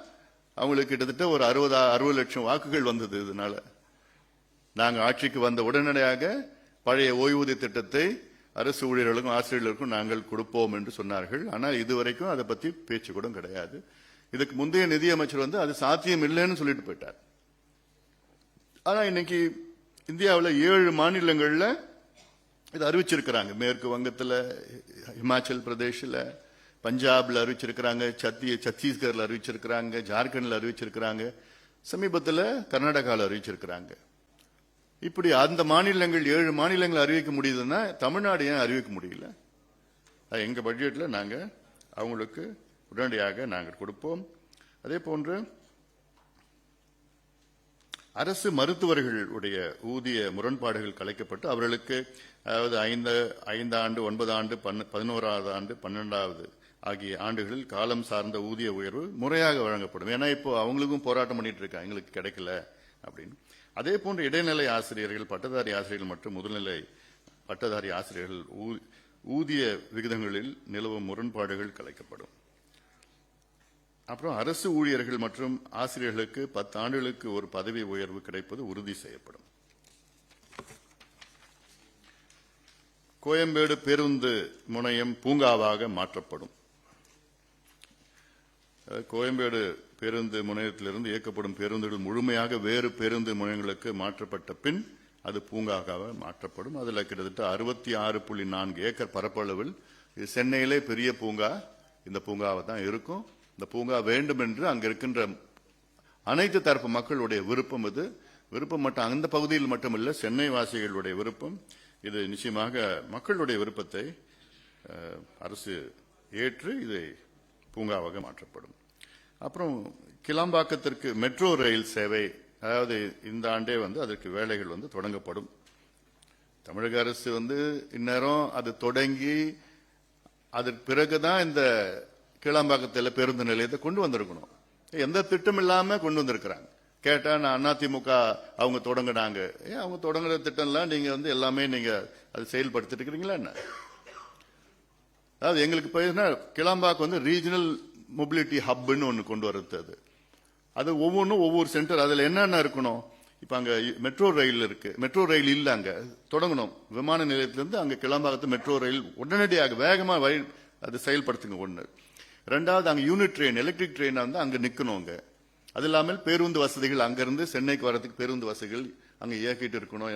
S1: அவங்களுக்கு கிட்டத்தட்ட ஒரு 60 லட்சம் வாக்குகள் வந்தது. இதனால நாங்க ஆட்சிக்கு வந்த உடனடியாக பழைய ஓய்வூதிய திட்டத்தை அரசு ஊழியர்களுக்கும் ஆசிரியர்களுக்கும் நாங்கள் கொடுப்போம் என்று சொன்னார்கள். ஆனால் இதுவரைக்கும் அதை பத்தி பேச்சு கூட கிடையாது. இதுக்கு முந்தைய நிதியமைச்சர் வந்து அது சாத்தியம் இல்லைன்னு சொல்லிட்டு போயிட்டார். ஆனா இன்னைக்கு இந்தியாவில் 7 மாநிலங்கள்ல இது அறிவிச்சிருக்கிறாங்க. மேற்கு வங்கத்தில், இமாச்சல் பிரதேஷ்ல, பஞ்சாப்ல அறிவிச்சிருக்கிறாங்க, சத்தீஸ்கர்ல அறிவிச்சிருக்கிறாங்க, ஜார்க்கண்ட்ல அறிவிச்சிருக்கிறாங்க, சமீபத்தில் கர்நாடகாவில் அறிவிச்சிருக்கிறாங்க. இப்படி அந்த மாநிலங்கள் 7 மாநிலங்கள் அறிவிக்க முடியுதுன்னா தமிழ்நாடு ஏன் அறிவிக்க முடியல? எங்க பட்ஜெட்ல நாங்க அவங்களுக்கு உடனடியாக நாங்கள் கொடுப்போம். அதே போன்று அரசு மருத்துவர்களுடைய ஊதிய முரண்பாடுகள் கலைக்கப்பட்டு அவர்களுக்கு அதாவது 5 ஆண்டு, 9 ஆண்டு, 11வது ஆண்டு, 12வது ஆகிய ஆண்டுகளில் காலம் சார்ந்த ஊதிய உயர்வு முறையாக வழங்கப்படும். ஏன்னா இப்போ அவங்களுக்கும் போராட்டம் பண்ணிட்டு இருக்காங்க, எங்களுக்கு கிடைக்கல அப்படின்னு. அதே போன்று இடைநிலை ஆசிரியர்கள், பட்டதாரி ஆசிரியர்கள் மற்றும் முதுநிலை பட்டதாரி ஆசிரியர்கள் ஊதிய விகிதங்களில் நிலவும் முரண்பாடுகள் கலைக்கப்படும். அப்புறம் அரசு ஊழியர்கள் மற்றும் ஆசிரியர்களுக்கு 10 ஆண்டுகளுக்கு ஒரு பதவி உயர்வு கிடைப்பது உறுதி செய்யப்படும். கோயம்பேடு பேருந்து முனையம் பூங்காவாக மாற்றப்படும். கோயம்பேடு பேருந்து முனையத்திலிருந்து இயக்கப்படும் பேருந்துகள் முழுமையாக வேறு பேருந்து முனையங்களுக்கு மாற்றப்பட்ட பின் அது பூங்காவாக மாற்றப்படும். அதில் கிட்டத்தட்ட 66.4 ஏக்கர் பரப்பளவில் இது சென்னையிலே பெரிய பூங்கா இந்த பூங்காவை தான் இருக்கும். இந்த பூங்கா வேண்டும் என்று அங்க இருக்கின்ற அனைத்து தரப்பு மக்களுடைய விருப்பம். இது விருப்பம் மட்டும் அந்த பகுதியில் மட்டுமல்ல, சென்னை வாசிகளுடைய விருப்பம். இது நிச்சயமாக மக்களுடைய விருப்பத்தை அரசு ஏற்று இதை பூங்காவாக மாற்றப்படும். அப்புறம் கிளாம்பாக்கத்திற்கு மெட்ரோ ரயில் சேவை, அதாவது இந்த ஆண்டே அதற்கு வேலைகள் தொடங்கப்படும். தமிழக அரசு இந்நேரம் அது தொடங்கி அதற்கு பிறகுதான் இந்த கிளாம்பாக்கத்தில் பேருந்து நிலையத்தை கொண்டு வந்திருக்கணும். எந்த திட்டம் இல்லாம கொண்டு வந்திருக்கிறாங்க. கேட்டா நான் அதிமுக அவங்க தொடங்கினாங்க. அவங்க தொடங்குற திட்டம்லாம் நீங்க எல்லாமே நீங்க அது செயல்படுத்திட்டு இருக்கிறீங்களா என்ன? அதாவது எங்களுக்கு போயிருந்தா கிளாம்பாக்கம் ரீஜனல் மொபிலிட்டி ஹப்னு ஒன்று கொண்டு வரது. அது ஒவ்வொன்றும் ஒவ்வொரு சென்டர். அதுல என்னென்ன இருக்கணும்? இப்ப அங்க மெட்ரோ ரயில் இருக்கு, மெட்ரோ ரயில் இல்ல, அங்க தொடங்கணும். விமான நிலையத்திலிருந்து அங்க கிளாம்பாக்கத்து மெட்ரோ ரயில் உடனடியாக வேகமா அது செயல்படுத்துங்க. ஒண்ணு. ரெண்டாவது, அங்க யூனிட் ட்ரெயின், எலக்ட்ரிக் ட்ரெயின் அங்க நிக்கணும். அது இல்லாமல் பேருந்து வசதிகள், அங்கிருந்து சென்னைக்கு வரதுக்கு பேருந்து வசதிகள் அங்க இயக்கிட்டு இருக்கணும்.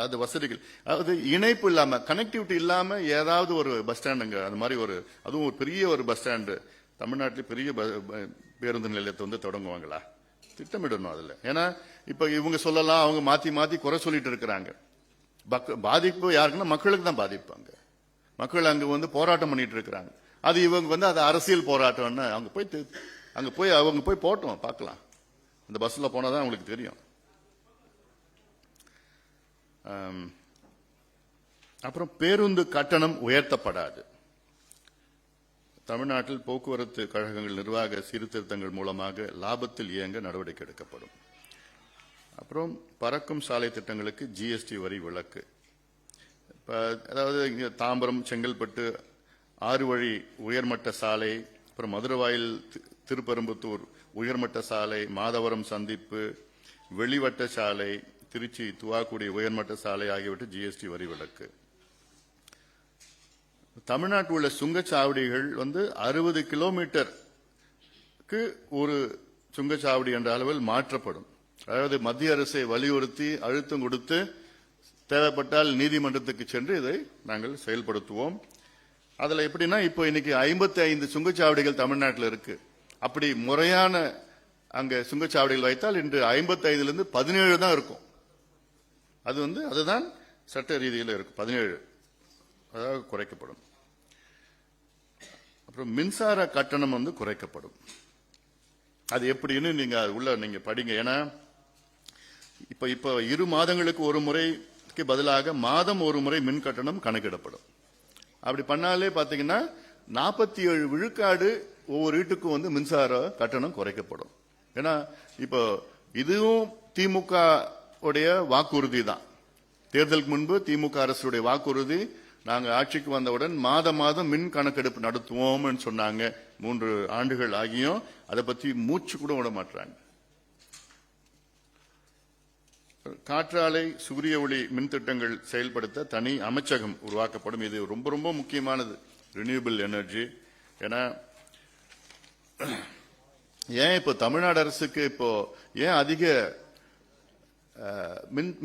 S1: அது வசதிகள், அதாவது இணைப்பு இல்லாம, கனெக்டிவிட்டி இல்லாம ஏதாவது ஒரு பஸ் ஸ்டாண்டுங்க, அது மாதிரி அதுவும் ஒரு பெரிய ஒரு பஸ் ஸ்டாண்டு தமிழ்நாட்டில் பெரிய பேருந்து நிலையத்தை தொடங்குவாங்களா? திட்டமிடணும் அதுல. ஏன்னா இப்ப இவங்க சொல்லலாம், அவங்க மாத்தி மாத்தி குறை சொல்லிட்டு இருக்கிறாங்க. பாதிப்பு யாருக்குன்னா மக்களுக்கு தான் பாதிப்பாங்க. மக்கள் அங்க போராட்டம் பண்ணிட்டு இருக்கிறாங்க. அது இவங்க அது அரசியல் போராட்டம்னு அங்க போய் அவங்க போய் போட்டோம் பார்க்கலாம். அந்த பஸ்ல போனாதான் அவங்களுக்கு தெரியும். அப்புறம் பேருந்து கட்டணம் உயர்த்தப்படாது. தமிழ்நாட்டில் போக்குவரத்து கழகங்கள் நிர்வாக சீர்திருத்தங்கள் மூலமாக லாபத்தில் இயங்க நடவடிக்கை எடுக்கப்படும். அப்புறம் பறக்கும் சாலை திட்டங்களுக்கு ஜிஎஸ்டி வரி விலக்கு. அதாவது இங்க தாம்பரம், செங்கல்பட்டு 6 வழி உயர்மட்ட சாலை, அப்புறம் மதுரவாயில் திருப்பெரும்புத்தூர் உயர்மட்ட சாலை, மாதவரம் சந்திப்பு வெளிவட்ட சாலை, திருச்சி துவாக்குடி உயர்மட்ட சாலை ஆகியவற்றை ஜிஎஸ்டி வரி விலக்கு. தமிழ்நாட்டில் உள்ள சுங்கச்சாவடிகள் 60 கிலோமீட்டருக்கு ஒரு சுங்கச்சாவடி என்ற அளவில் மாற்றப்படும். அதாவது மத்திய அரசை வலியுறுத்தி அழுத்தம் கொடுத்து தேவைப்பட்டால் நீதிமன்றத்துக்கு சென்று இதை நாங்கள் செயல்படுத்துவோம். அதுல எப்படின்னா, இப்போ இன்னைக்கு 55 சுங்கச்சாவடிகள் தமிழ்நாட்டில் இருக்கு. அப்படி முறையான அங்க சுங்கச்சாவடிகள் வைத்தால் இன்று 55லிருந்து 17 தான் இருக்கும். அதுதான் சட்ட ரீதியில் இருக்கும். 17 அதாவது குறைக்கப்படும். அப்புறம் மின்சார கட்டணம் குறைக்கப்படும். அது எப்படின்னு நீங்க படிங்க. ஏன்னா இப்ப 2 மாதங்களுக்கு ஒரு முறைக்கு பதிலாக மாதம் ஒரு முறை மின் கட்டணம் கணக்கிடப்படும். அப்படி பண்ணாலே பாத்தீங்கன்னா 47 விழுக்காடு ஒவ்வொரு வீட்டுக்கும் மின்சார கட்டணம் குறைக்கப்படும். ஏன்னா இப்போ இதுவும் திமுக உடைய வாக்குறுதி தான். தேர்தலுக்கு முன்பு திமுக அரசுடைய வாக்குறுதி, நாங்க ஆட்சிக்கு வந்தவுடன் மாதம் மின் கணக்கெடுப்பு நடத்துவோம்னு சொன்னாங்க. 3 ஆண்டுகள் ஆகியும் அதை பத்தி மூச்சு கூட விட மாட்டாங்க. காற்றாலை சூரிய ஒளி மின் திட்டங்கள் செயல்படுத்த தனி அமைச்சகம் உருவாக்கப்படும். இது ரொம்ப ரொம்ப முக்கியமானது, ரினியூபிள் எனர்ஜி. ஏன்னா ஏன் இப்போ தமிழ்நாடு அரசுக்கு இப்போ ஏன் அதிக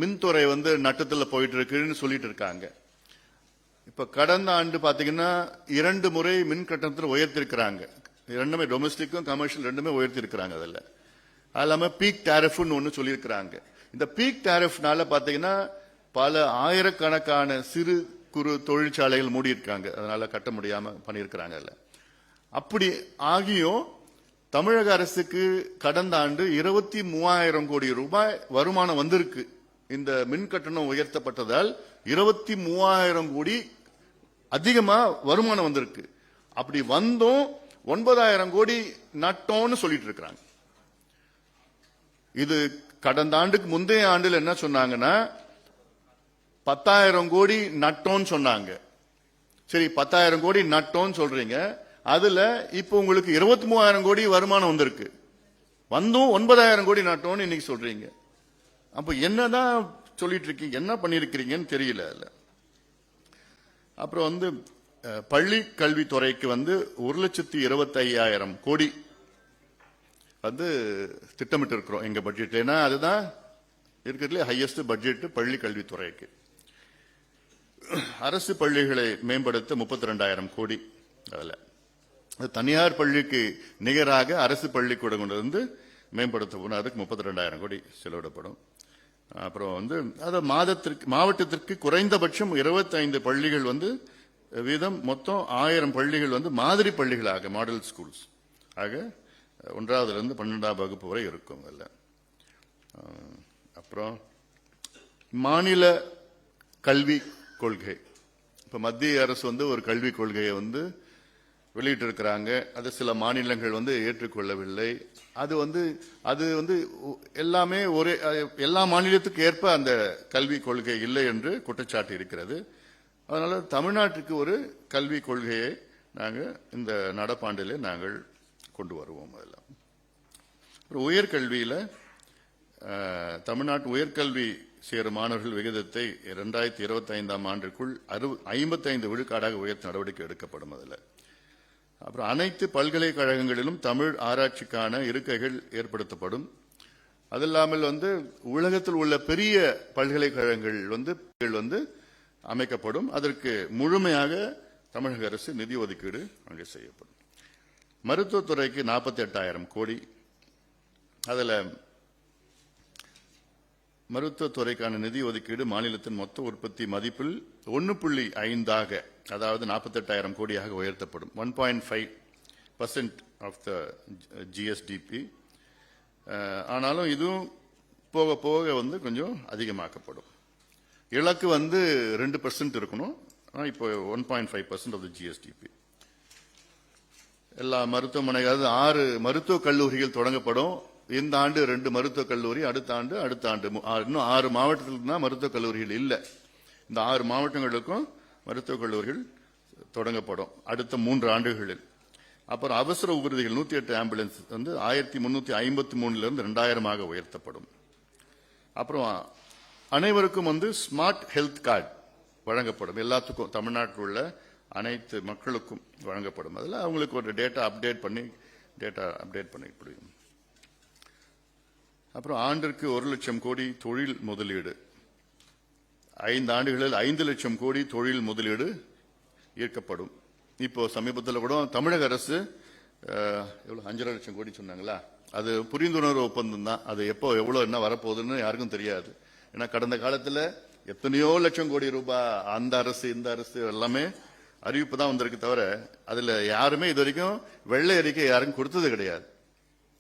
S1: மின்துறை நட்டத்தில் போயிட்டு இருக்குன்னு சொல்லிட்டு இருக்காங்க. இப்ப கடந்த ஆண்டு பாத்தீங்கன்னா 2 முறை மின் கட்டணத்தில் உயர்த்திருக்கிறாங்க. ரெண்டுமே டொமஸ்டிக்கும் கமர்ஷியல் ரெண்டுமே உயர்த்திருக்கிறாங்க. அதில் அது இல்லாம பீக் டாரிஃப்னு ஒன்னு சொல்லியிருக்கிறாங்க. இந்த பீக் டாரிஃப்னால பாத்தீங்கன்னா பல ஆயிரக்கணக்கான சிறு குறு தொழிற்சாலைகள் மூடி இருக்காங்க. அதனால கட்ட முடியாம பண்ணியிருக்கிறாங்க. அப்படி ஆகியும் தமிழக அரசுக்கு கடந்த ஆண்டு 23,000 கோடி ரூபாய் வருமானம் வந்திருக்கு. இந்த மின் கட்டணம் உயர்த்தப்பட்டதால் 23,000 கோடி அதிகமா வருமானம் வந்திருக்கு. அப்படி வந்தும் 9,000 கோடி நட்டோம்னு சொல்லிட்டு இருக்கிறாங்க. இது கடந்த ஆண்டுக்கு முந்தைய ஆண்டில் என்ன சொன்னாங்கன்னா 10,000 கோடி நட்டோன்னு சொன்னாங்க. சரி, 10,000 கோடி நட்டோன்னு சொல்றீங்க. அதுல இப்ப உங்களுக்கு 23,000 கோடி வருமானம் வந்திருக்கு. வந்தும் 9,000 கோடி நட்டோன்னு இன்னைக்கு சொல்றீங்க. அப்ப என்னதான் சொல்லிட்டு இருக்கீங்க, என்ன பண்ணிருக்கிறீங்கன்னு தெரியல. அப்புறம் பள்ளி கல்வித்துறைக்கு 1,25,000 கோடி திட்டமிட்டு இருக்கிறோம் எங்க பட்ஜெட்ல. ஏன்னா அதுதான் இருக்கிறதுல ஹையஸ்ட் பட்ஜெட் பள்ளி கல்வித்துறைக்கு. அரசு பள்ளிகளை மேம்படுத்த 32,000 கோடி. அதுல தனியார் பள்ளிக்கு நிகராக அரசு பள்ளிக்கூடம் கொண்டு மேம்படுத்தப்படும். அதுக்கு 32,000 கோடி செலவிடப்படும். அப்புறம் அது மாவட்டத்திற்கு குறைந்தபட்சம் 25 பள்ளிகள் வீதம் மொத்தம் 1000 பள்ளிகள் மாதிரி பள்ளிகளாக மாடல் ஸ்கூல்ஸ் ஆக 1லிருந்து 12ஆம் வகுப்பு வரை இருக்கும். அப்புறம் மாநில கல்வி கொள்கை. இப்ப மத்திய அரசு ஒரு கல்விக் கொள்கையை வெளியிட்டு இருக்கிறாங்க. அது சில மாநிலங்கள் ஏற்றுக்கொள்ளவில்லை. அது எல்லாமே ஒரே எல்லா மாநிலத்துக்கு ஏற்ப அந்த கல்விக் கொள்கை இல்லை என்று குற்றச்சாட்டு இருக்கிறது. அதனால தமிழ்நாட்டுக்கு ஒரு கல்விக் கொள்கையை நாங்கள் இந்த நடப்பாண்டிலே நாங்கள் கொண்டு வருவோம். அதெல்லாம் உயர்கல்வியில தமிழ்நாட்டு உயர்கல்வி சேரும் மாணவர்கள் விகிதத்தை 2025ஆம் ஆண்டிற்குள் 55 விழுக்காடாக உயர்த்த நடவடிக்கை எடுக்கப்படும். அப்புறம் அனைத்து பல்கலைக்கழகங்களிலும் தமிழ் ஆராய்ச்சிக்கான இருக்கைகள் ஏற்படுத்தப்படும். அது இல்லாமல் உலகத்தில் உள்ள பெரிய பல்கலைக்கழகங்கள் அமைக்கப்படும். அதற்கு முழுமையாக தமிழக அரசு நிதி ஒதுக்கீடு அங்கே செய்யப்படும். மருத்துவத்துறைக்கு 48,000 கோடி. அதுல மருத்துவத்துறைக்கான நிதி ஒதுக்கீடு மாநிலத்தின் மொத்த உற்பத்தி மதிப்பில் 1.5 அதாவது 48,000 கோடியாக உயர்த்தப்படும். 1.5% ஆஃப் த ஜிஎஸ்டிபி. ஆனாலும் இதுவும் போக போக கொஞ்சம் அதிகமாக்கப்படும். இலக்கு 2% இருக்கணும். இப்போ 1.5% ஆஃப் த ஜிஎஸ்டிபி. எல்லா மருத்துவமனைகள் 6 மருத்துவக் கல்லூரிகள் தொடங்கப்படும். இந்த ஆண்டு 2 மருத்துவக் கல்லூரி, அடுத்த ஆண்டு இன்னும் 6 மாவட்டத்தில் தான் மருத்துவக் கல்லூரிகள் இல்லை. இந்த 6 மாவட்டங்களுக்கும் மருத்துவக் கல்லூரிகள் தொடங்கப்படும் அடுத்த 3 ஆண்டுகளில். அப்புறம் அவசர ஊர்திகள் 108 ஆம்புலன்ஸ் 1353 2000 உயர்த்தப்படும். அப்புறம் அனைவருக்கும்
S2: ஸ்மார்ட் ஹெல்த் கார்டு வழங்கப்படும். எல்லாத்துக்கும் தமிழ்நாட்டில் உள்ள அனைத்து மக்களுக்கும் வழங்கப்படும். அதில் அவங்களுக்கு ஒரு டேட்டா அப்டேட் பண்ணி முடியும். அப்புறம் ஆண்டிற்கு 1 லட்சம் கோடி தொழில் முதலீடு. 5 ஆண்டுகளில் 5 லட்சம் கோடி தொழில் முதலீடு ஈர்க்கப்படும். இப்போ சமீபத்தில் கூட தமிழக அரசு 5.5 லட்சம் கோடி சொன்னாங்களா, அது புரிந்துணர்வு ஒப்பந்தம் தான். அது எப்போ எவ்வளவு என்ன வரப்போகுதுன்னு யாருக்கும் தெரியாது. ஏன்னா கடந்த காலத்தில் எத்தனையோ லட்சம் கோடி ரூபாய் அந்த அரசு இந்த அரசு எல்லாமே அறிவிப்பு தான் வந்திருக்கு தவிர அதுல யாருமே இது வரைக்கும் வெள்ளை அறிக்கை யாருக்கும் கொடுத்தது கிடையாது.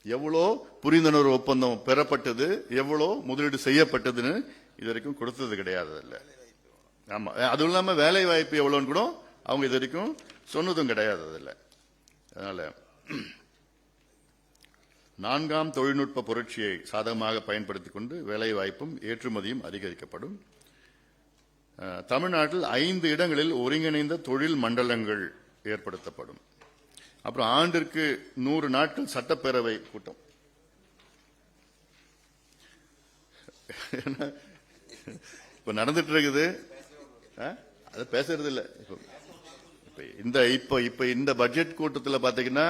S2: எவ்வளோ புரிந்துணர்வு ஒப்பந்தம் பெறப்பட்டது, எவ்வளோ முதலீடு செய்யப்பட்டதுன்னு இது வரைக்கும் கொடுத்தது கிடையாது. ஆமா, அதுவும் இல்லாம வேலை வாய்ப்பு எவ்வளோன்னு கூட அவங்க இது வரைக்கும் சொன்னதும் கிடையாது. அதனால 4ஆம் தொழில்நுட்ப புரட்சியை சாதகமாக பயன்படுத்திக் கொண்டு வேலை வாய்ப்பும் ஏற்றுமதியும் அதிகரிக்கப்படும். தமிழ்நாட்டில் 5 இடங்களில் ஒருங்கிணைந்த தொழில் மண்டலங்கள் ஏற்படுத்தப்படும். அப்புறம் ஆண்டிற்கு 100 நாட்கள் சட்டப்பேரவை கூட்டம். இப்ப நடந்துட்டு இருக்குது, அது பேசுறது இல்ல. இப்ப இந்த பட்ஜெட் கூட்டத்தில் பாத்தீங்கன்னா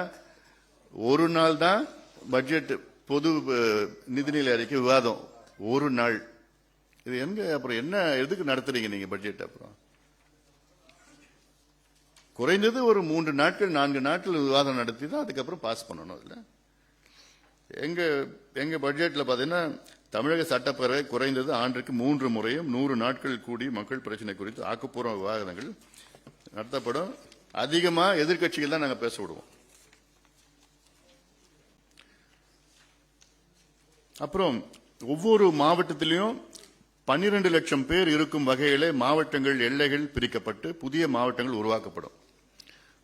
S2: ஒரு நாள் தான் பட்ஜெட் பொது நிதிநிலை அறிக்கை விவாதம், ஒரு நாள். இது எங்க அப்புறம் என்ன எதுக்கு நடத்துறீங்க நீங்க பட்ஜெட்? அப்புறம் குறைந்தது ஒரு 3 நாட்கள் 4 நாட்கள் விவாதம் நடத்தி தான் அதுக்கப்புறம் பாஸ் பண்ணணும். இல்ல எங்க பட்ஜெட்ல பாத்தீங்கன்னா தமிழக சட்டப்பேரவை குறைந்தது ஆண்டுக்கு 3 முறையும் 100 நாட்கள் கூடி மக்கள் பிரச்சனை குறித்து ஆக்கப்பூர்வ விவாதங்கள் நடத்தப்படும். அதிகமா எதிர்க்கட்சிகள் தான் நாங்க பேச விடுவோம். அப்புறம் ஒவ்வொரு மாவட்டத்திலையும் 12 லட்சம் பேர் இருக்கும் வகையிலே மாவட்டங்கள் எல்லைகள் பிரிக்கப்பட்டு புதிய மாவட்டங்கள் உருவாக்கப்படும்.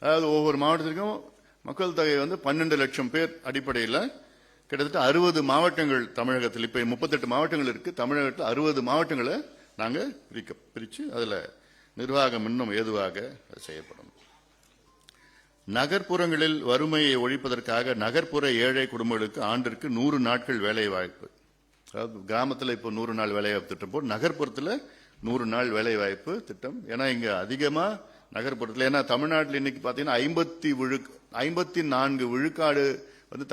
S2: அதாவது ஒவ்வொரு மாவட்டத்திற்கும் மக்கள் தொகை 12 லட்சம் பேர் அடிப்படையில் கிட்டத்தட்ட 60 மாவட்டங்கள் தமிழகத்தில், இப்ப 38 மாவட்டங்கள் இருக்கு. தமிழகத்தில் 60 மாவட்டங்களை நாங்க பிரிச்சு அதுல நிர்வாகம் இன்னும் ஏதுவாக செய்யப்படும். நகர்ப்புறங்களில் வறுமையை ஒழிப்பதற்காக நகர்ப்புற ஏழை குடும்பங்களுக்கு ஆண்டிற்கு 100 நாட்கள் வேலை வாய்ப்பு. அதாவது கிராமத்தில் இப்போ 100 நாள் வேலை வாய்ப்பு திட்டம் போட்டு நகர்ப்புறத்தில் 100 நாள் வேலை வாய்ப்பு திட்டம். ஏன்னா இங்க அதிகமா நகர்ப்புறத்தில், ஏன்னா தமிழ்நாட்டில் இன்னைக்கு பாத்தீங்கன்னா 54 விழுக்காடு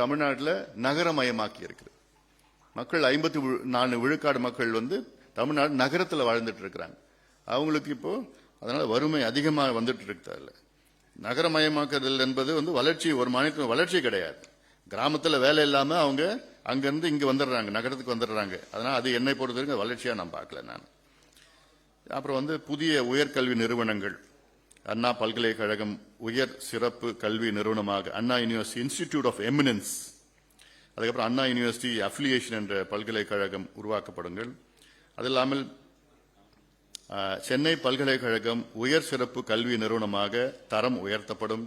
S2: தமிழ்நாட்டில் நகரமயமாக்கி இருக்குது. மக்கள் 54 விழுக்காடு மக்கள் தமிழ்நாடு நகரத்தில் வாழ்ந்துட்டு இருக்கிறாங்க. அவங்களுக்கு இப்போ அதனால வறுமை அதிகமாக வந்துட்டு இருக்கு. நகரமயமாக்குதல் என்பது வளர்ச்சி, ஒரு மாநிலத்தின் வளர்ச்சி கிடையாது. கிராமத்தில் வேலை இல்லாம அவங்க அங்கிருந்து இங்க வந்துடுறாங்க, நகரத்துக்கு வந்துடுறாங்க. அதனால அது என்னை பொறுத்தவரைக்கும் வளர்ச்சியா நான் பார்க்கல நான். அப்புறம் புதிய உயர்கல்வி நிறுவனங்கள், அண்ணா பல்கலைக்கழகம் உயர் சிறப்பு கல்வி நிறுவனமாக அண்ணா யூனிவர்சிட்டி இன்ஸ்டிடியூட் ஆஃப் எமினன்ஸ், அதுக்கப்புறம் அண்ணா யூனிவர்சிட்டி அஃபிலியேஷன் என்ற பல்கலைக்கழகம் உருவாக்கப்படுங்கள். அது இல்லாமல் சென்னை பல்கலைக்கழகம் உயர் சிறப்பு கல்வி நிறுவனமாக தரம் உயர்த்தப்படும்.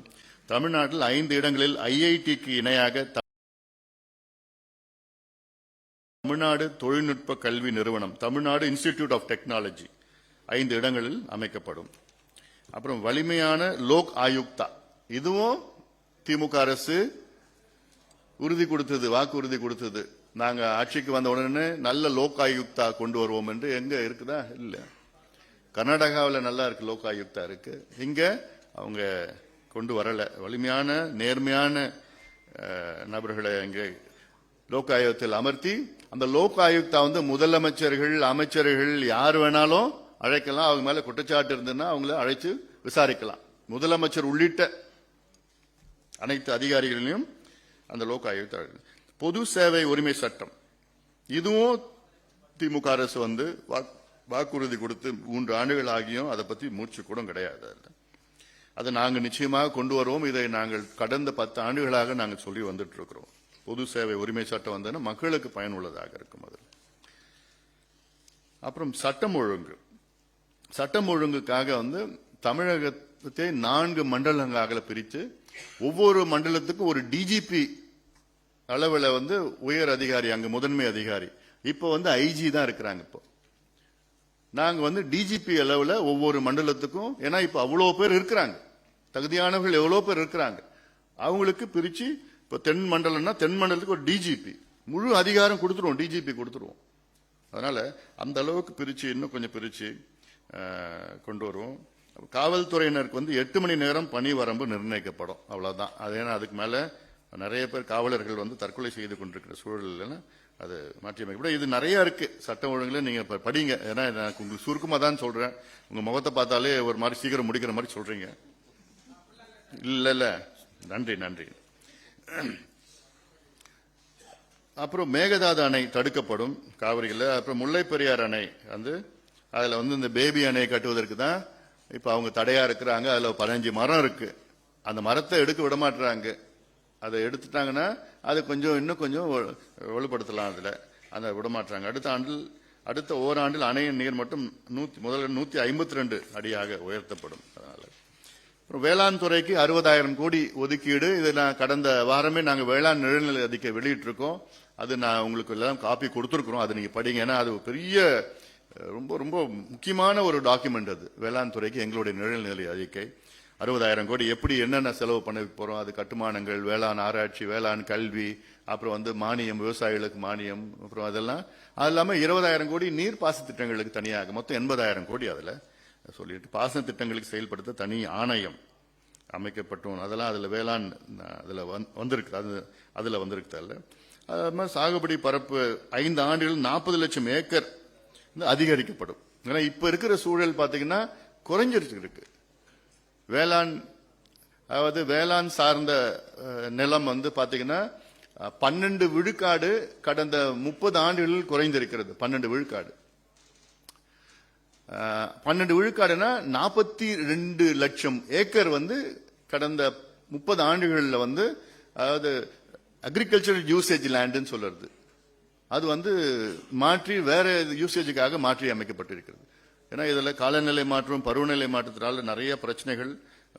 S2: தமிழ்நாட்டில் 5 இடங்களில் ஐஐடிக்கு இணையாக தமிழ்நாடு தொழில்நுட்ப கல்வி நிறுவனம், தமிழ்நாடு இன்ஸ்டிடியூட் ஆஃப் டெக்னாலஜி 5 இடங்களில் அமைக்கப்படும். அப்புறம் வலிமையான லோக் ஆயுக்தா, இதுவும் திமுக அரசு உறுதி கொடுத்தது, வாக்குறுதி கொடுத்தது. நாங்க ஆட்சிக்கு வந்த உடனே நல்ல லோக் ஆயுக்தா கொண்டு வருவோம் என்று. எங்க இருக்குதா? இல்ல. கர்நாடகாவில் நல்லா இருக்கு, லோக் ஆயுக்தா இருக்கு. இங்க அவங்க கொண்டு வரல. வலிமையான நேர்மையான நபர்களை இங்கே லோக் ஆயுக்தத்தில் அமர்த்தி, அந்த லோக் ஆயுக்தா முதலமைச்சர்கள் அமைச்சர்கள் யார் வேணாலும் அழைக்கலாம். அவங்க மேல குற்றச்சாட்டு இருந்ததுன்னா அவங்கள அழைச்சு விசாரிக்கலாம். முதலமைச்சர் உள்ளிட்ட அனைத்து அதிகாரிகளையும் அந்த லோக் ஆயுக்தா. பொது சேவை உரிமை சட்டம், இதுவும் திமுக அரசு வாக்குறுதி கொடுத்து 3 ஆண்டுகள் ஆகியும் அதை பத்தி மூச்சு கூட கிடையாது. அதை நாங்கள் நிச்சயமாக கொண்டு வருவோம். இதை நாங்கள் கடந்த 10 ஆண்டுகளாக நாங்கள் சொல்லி வந்துட்டு இருக்கிறோம். பொது சேவை உரிமை சட்டம் வந்ததுன்னா மக்களுக்கு பயனுள்ளதாக இருக்கும். அது அப்புறம் சட்டம் ஒழுங்கு. சட்டம் ஒழுங்குக்காக தமிழகத்தை 4 மண்டலங்களாக பிரித்து ஒவ்வொரு மண்டலத்துக்கும் ஒரு டிஜிபி அளவில் உயர் அதிகாரி, அங்கு முதன்மை அதிகாரி. இப்போ ஐஜி தான் இருக்கிறாங்க. இப்போ நாங்க டிஜிபி அளவில் ஒவ்வொரு மண்டலத்துக்கும், ஏன்னா இப்ப அவ்வளவு பேர் இருக்கிறாங்க, தகுதியானவர்கள் எவ்வளவு பேர் இருக்கிறாங்க, அவங்களுக்கு பிரிச்சு இப்ப தென் மண்டலம்னா தென் மண்டலத்துக்கு ஒரு டிஜிபி முழு அதிகாரம் கொடுத்துருவோம், டிஜிபி கொடுத்துருவோம். அதனால அந்த அளவுக்கு பிரிச்சு இன்னும் கொஞ்சம் பிரிச்சு கொண்டு வருவோம். காவல்துறையினருக்கு 8 மணி நேரம் பணி வரம்பு நிர்ணயிக்கப்படும், அவ்வளவுதான். அது ஏன்னா அதுக்கு மேல நிறைய பேர் காவலர்கள் தற்கொலை செய்து கொண்டிருக்கிற சூழல் அது மாற்றியமைக்கப்பட. இது நிறைய இருக்கு சட்டம் ஒழுங்குல, நீங்க படிங்க. ஏன்னா எனக்கு உங்களுக்கு சுருக்கமா தான் சொல்றேன். உங்க முகத்தை பார்த்தாலே ஒரு மாதிரி சீக்கிரம் முடிக்கிற மாதிரி சொல்றீங்க. இல்ல, நன்றி நன்றி. அப்புறம் மேகதாது அணை தடுக்கப்படும் காவிரியில். அப்புறம் முல்லை பெரியார் அணை அதுல இந்த பேபி அணை கட்டுவதற்கு தான் இப்ப அவங்க தடையா இருக்கிறாங்க. அதுல 15 மரம் இருக்கு. அந்த மரத்தை எடுக்க விட மாட்டாங்க. அதை எடுத்துட்டாங்கன்னா அது இன்னும் கொஞ்சம் வலுப்படுத்தலாம். அதுல அந்த விடமாட்டாங்க. அடுத்த ஓராண்டில் அணையின் நீர் மட்டும் முதல்ல 152 அடியாக உயர்த்தப்படும். அதனால வேளாண் துறைக்கு 60,000 கோடி ஒதுக்கீடு. இதை நான் கடந்த வாரமே நாங்க வேளாண் நிழல்நிலை அறிக்கை வெளியிட்டு இருக்கோம். அது நான் உங்களுக்கு எல்லாம் காப்பி கொடுத்திருக்கிறோம். அது நீங்க படிங்க. ஏன்னா அது பெரிய ரொம்ப ரொம்ப முக்கியமான ஒரு டாக்குமெண்ட். அது வேளாண் துறைக்கு எங்களுடைய நிழல்நிலை அறிக்கை. 60,000 கோடி எப்படி என்னென்ன செலவு பண்ண போறோம், அது கட்டுமானங்கள், வேளாண் ஆராய்ச்சி, வேளாண் கல்வி, அப்புறம் வந்து மானியம், விவசாயிகளுக்கு மானியம், அப்புறம் அதெல்லாம் அது இல்லாம 20,000 கோடி நீர் பாசன திட்டங்களுக்கு தனியாக, மொத்தம் 80,000 கோடி அதுல சொல்லிட்டு பாசன திட்டங்களுக்கு செயல்படுத்த தனி ஆணையம் அமைக்கப்பட்டோம். அதெல்லாம் அதுல வேளாண் அதுல வந்திருக்கு, அதுல வந்திருக்கு. அது மாதிரி சாகுபடி பரப்பு 5 ஆண்டுகள் 40 லட்சம் ஏக்கர் அதிகரிக்கப்படும். ஏன்னா இப்ப இருக்கிற சூழல் பாத்தீங்கன்னா குறைஞ்சிருக்கு இருக்கு. வேளாண் அதாவது வேளாண் சார்ந்த நிலம் வந்து பாத்தீங்கன்னா 12 விழுக்காடு கடந்த 30 ஆண்டுகளில் குறைந்திருக்கிறது. 12 விழுக்காடு 12 விழுக்காடுனா 42 லட்சம் ஏக்கர் வந்து கடந்த 30 ஆண்டுகளில் வந்து அதாவது அக்ரிகல்ச்சரல் யூசேஜ் லேண்ட்னு சொல்றது, அது வந்து மாற்றி வேற யூசேஜுக்காக மாற்றி அமைக்கப்பட்டிருக்கிறது. ஏன்னா இதுல காலநிலை மாற்றம், பருவநிலை மாற்றத்தினால நிறைய பிரச்சனைகள்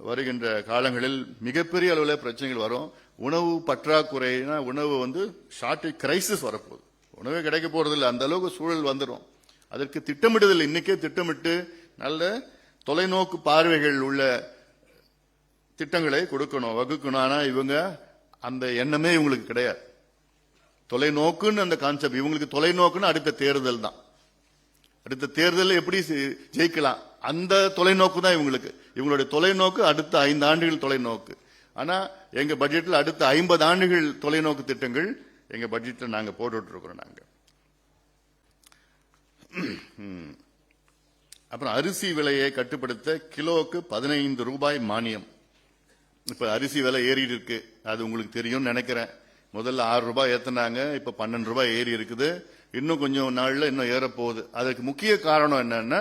S2: வருகின்ற காலங்களில் மிகப்பெரிய அளவில் பிரச்சனைகள் வரும். உணவு பற்றாக்குறைனா உணவு வந்து ஷார்டேஜ் கிரைசிஸ் வரப்போகுது. உணவே கிடைக்க போறதில்லை, அந்த அளவுக்கு சூழல் வந்துடும். அதற்கு திட்டமிடுதல் இன்னைக்கே திட்டமிட்டு நல்ல தொலைநோக்கு பார்வைகள் உள்ள திட்டங்களை கொடுக்கணும், வகுக்கணும். ஆனா இவங்க அந்த எண்ணமே இவங்களுக்கு கிடையாது. தொலைநோக்குன்னு அந்த கான்செப்ட் இவங்களுக்கு, தொலைநோக்குன்னு அடுத்த தேர்தல் தான். அடுத்த தேர்தலில் எப்படி ஜெயிக்கலாம் அந்த தொலைநோக்கு தான் இவங்களுக்கு. இவங்களுடைய தொலைநோக்கு அடுத்த 5 ஆண்டுகள் தொலைநோக்கு. ஆனா எங்க பட்ஜெட்ல அடுத்த 50 ஆண்டுகள் தொலைநோக்கு திட்டங்கள் எங்க பட்ஜெட்ல நாங்க போட்டுட்டு இருக்கிறோம். நாங்க அப்புறம் அரிசி விலையை கட்டுப்படுத்த கிலோவுக்கு 15 ரூபாய் மானியம். இப்ப அரிசி விலை ஏறி இருக்கு, அது உங்களுக்கு தெரியும் நினைக்கிறேன். முதல்ல 6 ரூபாய் ஏத்தினாங்க, இப்ப 12 ரூபாய் ஏறி இருக்குது. இன்னும் கொஞ்சம் நாள்ல இன்னும் ஏற போகுது. அதுக்கு முக்கிய காரணம் என்னன்னா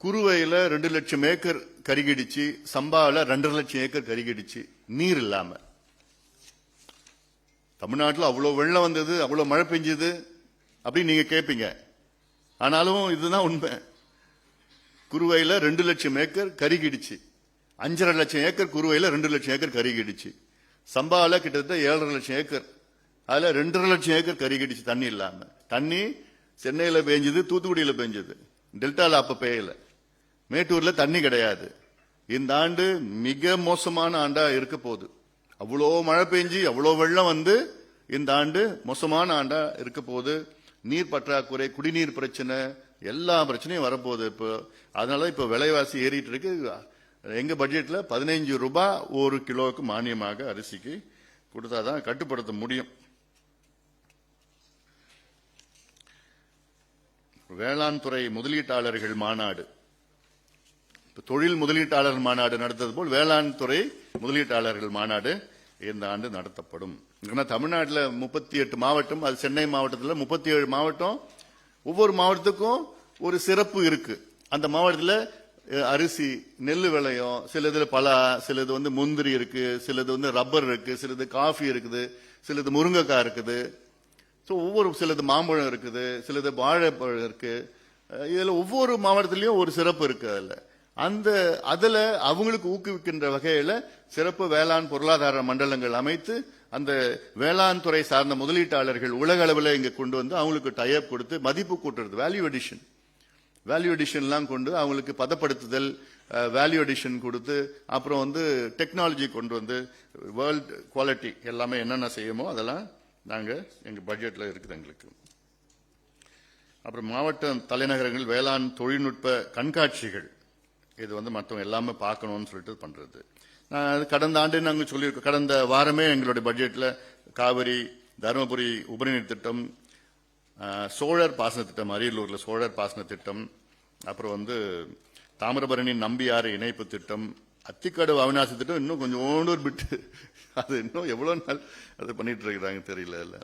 S2: குறுவையில 2 லட்சம் ஏக்கர் கருகிடுச்சு, சம்பாவில் 2.5 லட்சம் ஏக்கர் கருகிடுச்சு நீர் இல்லாம. தமிழ்நாட்டில் அவ்வளவு வெள்ளம் வந்தது, அவ்வளவு மழை பெஞ்சது அப்படின்னு நீங்க கேட்பீங்க. ஆனாலும் இதுதான் உண்மை. குறுவையில 2 லட்சம் ஏக்கர் கருகிடுச்சு, 5.5 லட்சம் ஏக்கர் குறுவையில 2 லட்சம் ஏக்கர் கருகிடுச்சு. சம்பாவில கிட்டத்தட்ட 7.5 லட்சம் ஏக்கர், அதுல 2.5 லட்சம் ஏக்கர் கருகிடுச்சு தண்ணி இல்லாம. தண்ணி சென்னையில பெஞ்சது, தூத்துக்குடியில பெஞ்சது, டெல்டால அப்ப பெய்யல, மேட்டூர்ல தண்ணி கிடையாது. இந்த ஆண்டு மிக மோசமான ஆண்டா இருக்க போகுது. அவ்வளோ மழை பெஞ்சு அவ்வளோ வெள்ளம் வந்து இந்த ஆண்டு மோசமான ஆண்டா இருக்க போகுது. நீர் பற்றாக்குறை, குடிநீர் பிரச்சனை, எல்லா பிரச்சனையும் வரப்போகுது. இப்போ அதனால இப்ப விலைவாசி ஏறிட்டு இருக்கு. எங்க பட்ஜெட்ல 15 ரூபாய் ஒரு கிலோவுக்கு மானியமாக அரிசிக்கு கொடுத்தாதான் கட்டுப்படுத்த முடியும். வேளாண் துறை முதலீட்டாளர்கள் மாநாடு, தொழில் முதலீட்டாளர் மாநாடு நடத்தது போல் வேளாண் துறை முதலீட்டாளர்கள் மாநாடு இந்த ஆண்டு நடத்தப்படும். தமிழ்நாட்டில் 38 மாவட்டம், அது சென்னை மாவட்டத்தில் 37 மாவட்டம். ஒவ்வொரு மாவட்டத்துக்கும் ஒரு சிறப்பு இருக்கு. அந்த மாவட்டத்தில் அரிசி, நெல் விளையும், சிலது பலா, சிலது வந்து முந்திரி இருக்கு, சிலது வந்து ரப்பர் இருக்கு, சிலது காஃபி இருக்குது, சிலது முருங்கைக்காய் இருக்குது. ஒவ்வொரு சிலது மாம்பழம் இருக்குது, சிலது வாழைப்பழம் இருக்கு. இதுல ஒவ்வொரு மாவட்டத்திலயும் ஒரு சிறப்பு இருக்கு. அதுல அவங்களுக்கு ஊக்குவிக்கின்ற வகையில சிறப்பு வேளாண் பொருளாதார மண்டலங்கள் அமைத்து அந்த வேளாண் துறை சார்ந்த முதலீட்டாளர்கள் உலக அளவில் இங்க கொண்டு வந்து அவங்களுக்கு டைப் கொடுத்து மதிப்பு கூட்டுறது, வேல்யூ அடிஷன் எல்லாம் கொண்டு அவங்களுக்கு பதப்படுத்துதல், வேல்யூ அடிஷன் கொடுத்து அப்புறம் வந்து டெக்னாலஜி கொண்டு வந்து வேர்ல்ட் குவாலிட்டி எல்லாமே என்னென்ன செய்யுமோ அதெல்லாம் நாங்க எங்க பட்ஜெட்ல இருக்குது எங்களுக்கு. அப்புறம் மாவட்ட தலைநகரங்கள் வேளாண் தொழில்நுட்ப கண்காட்சிகள், இது வந்து மற்றவங்க எல்லாமே பார்க்கணும்னு சொல்லிட்டு பண்றது. கடந்த ஆண்டு நாங்கள் சொல்லியிருக்கோம், கடந்த வாரமே எங்களுடைய பட்ஜெட்ல காவிரி, தருமபுரி உபரிநீர் திட்டம், சோழர் பாசன திட்டம், அரியலூர்ல சோழர் பாசன திட்டம், அப்புறம் வந்து தாமிரபரணி நம்பியாறு இணைப்பு திட்டம், அத்திக்கடவு அவிநாசி திட்டம் இன்னும் கொஞ்சோண்டு ஒரு பிட்டு, அது இன்னும் எவ்வளவு நாள் அது பண்ணிட்டு இருக்கிறாங்க தெரியல.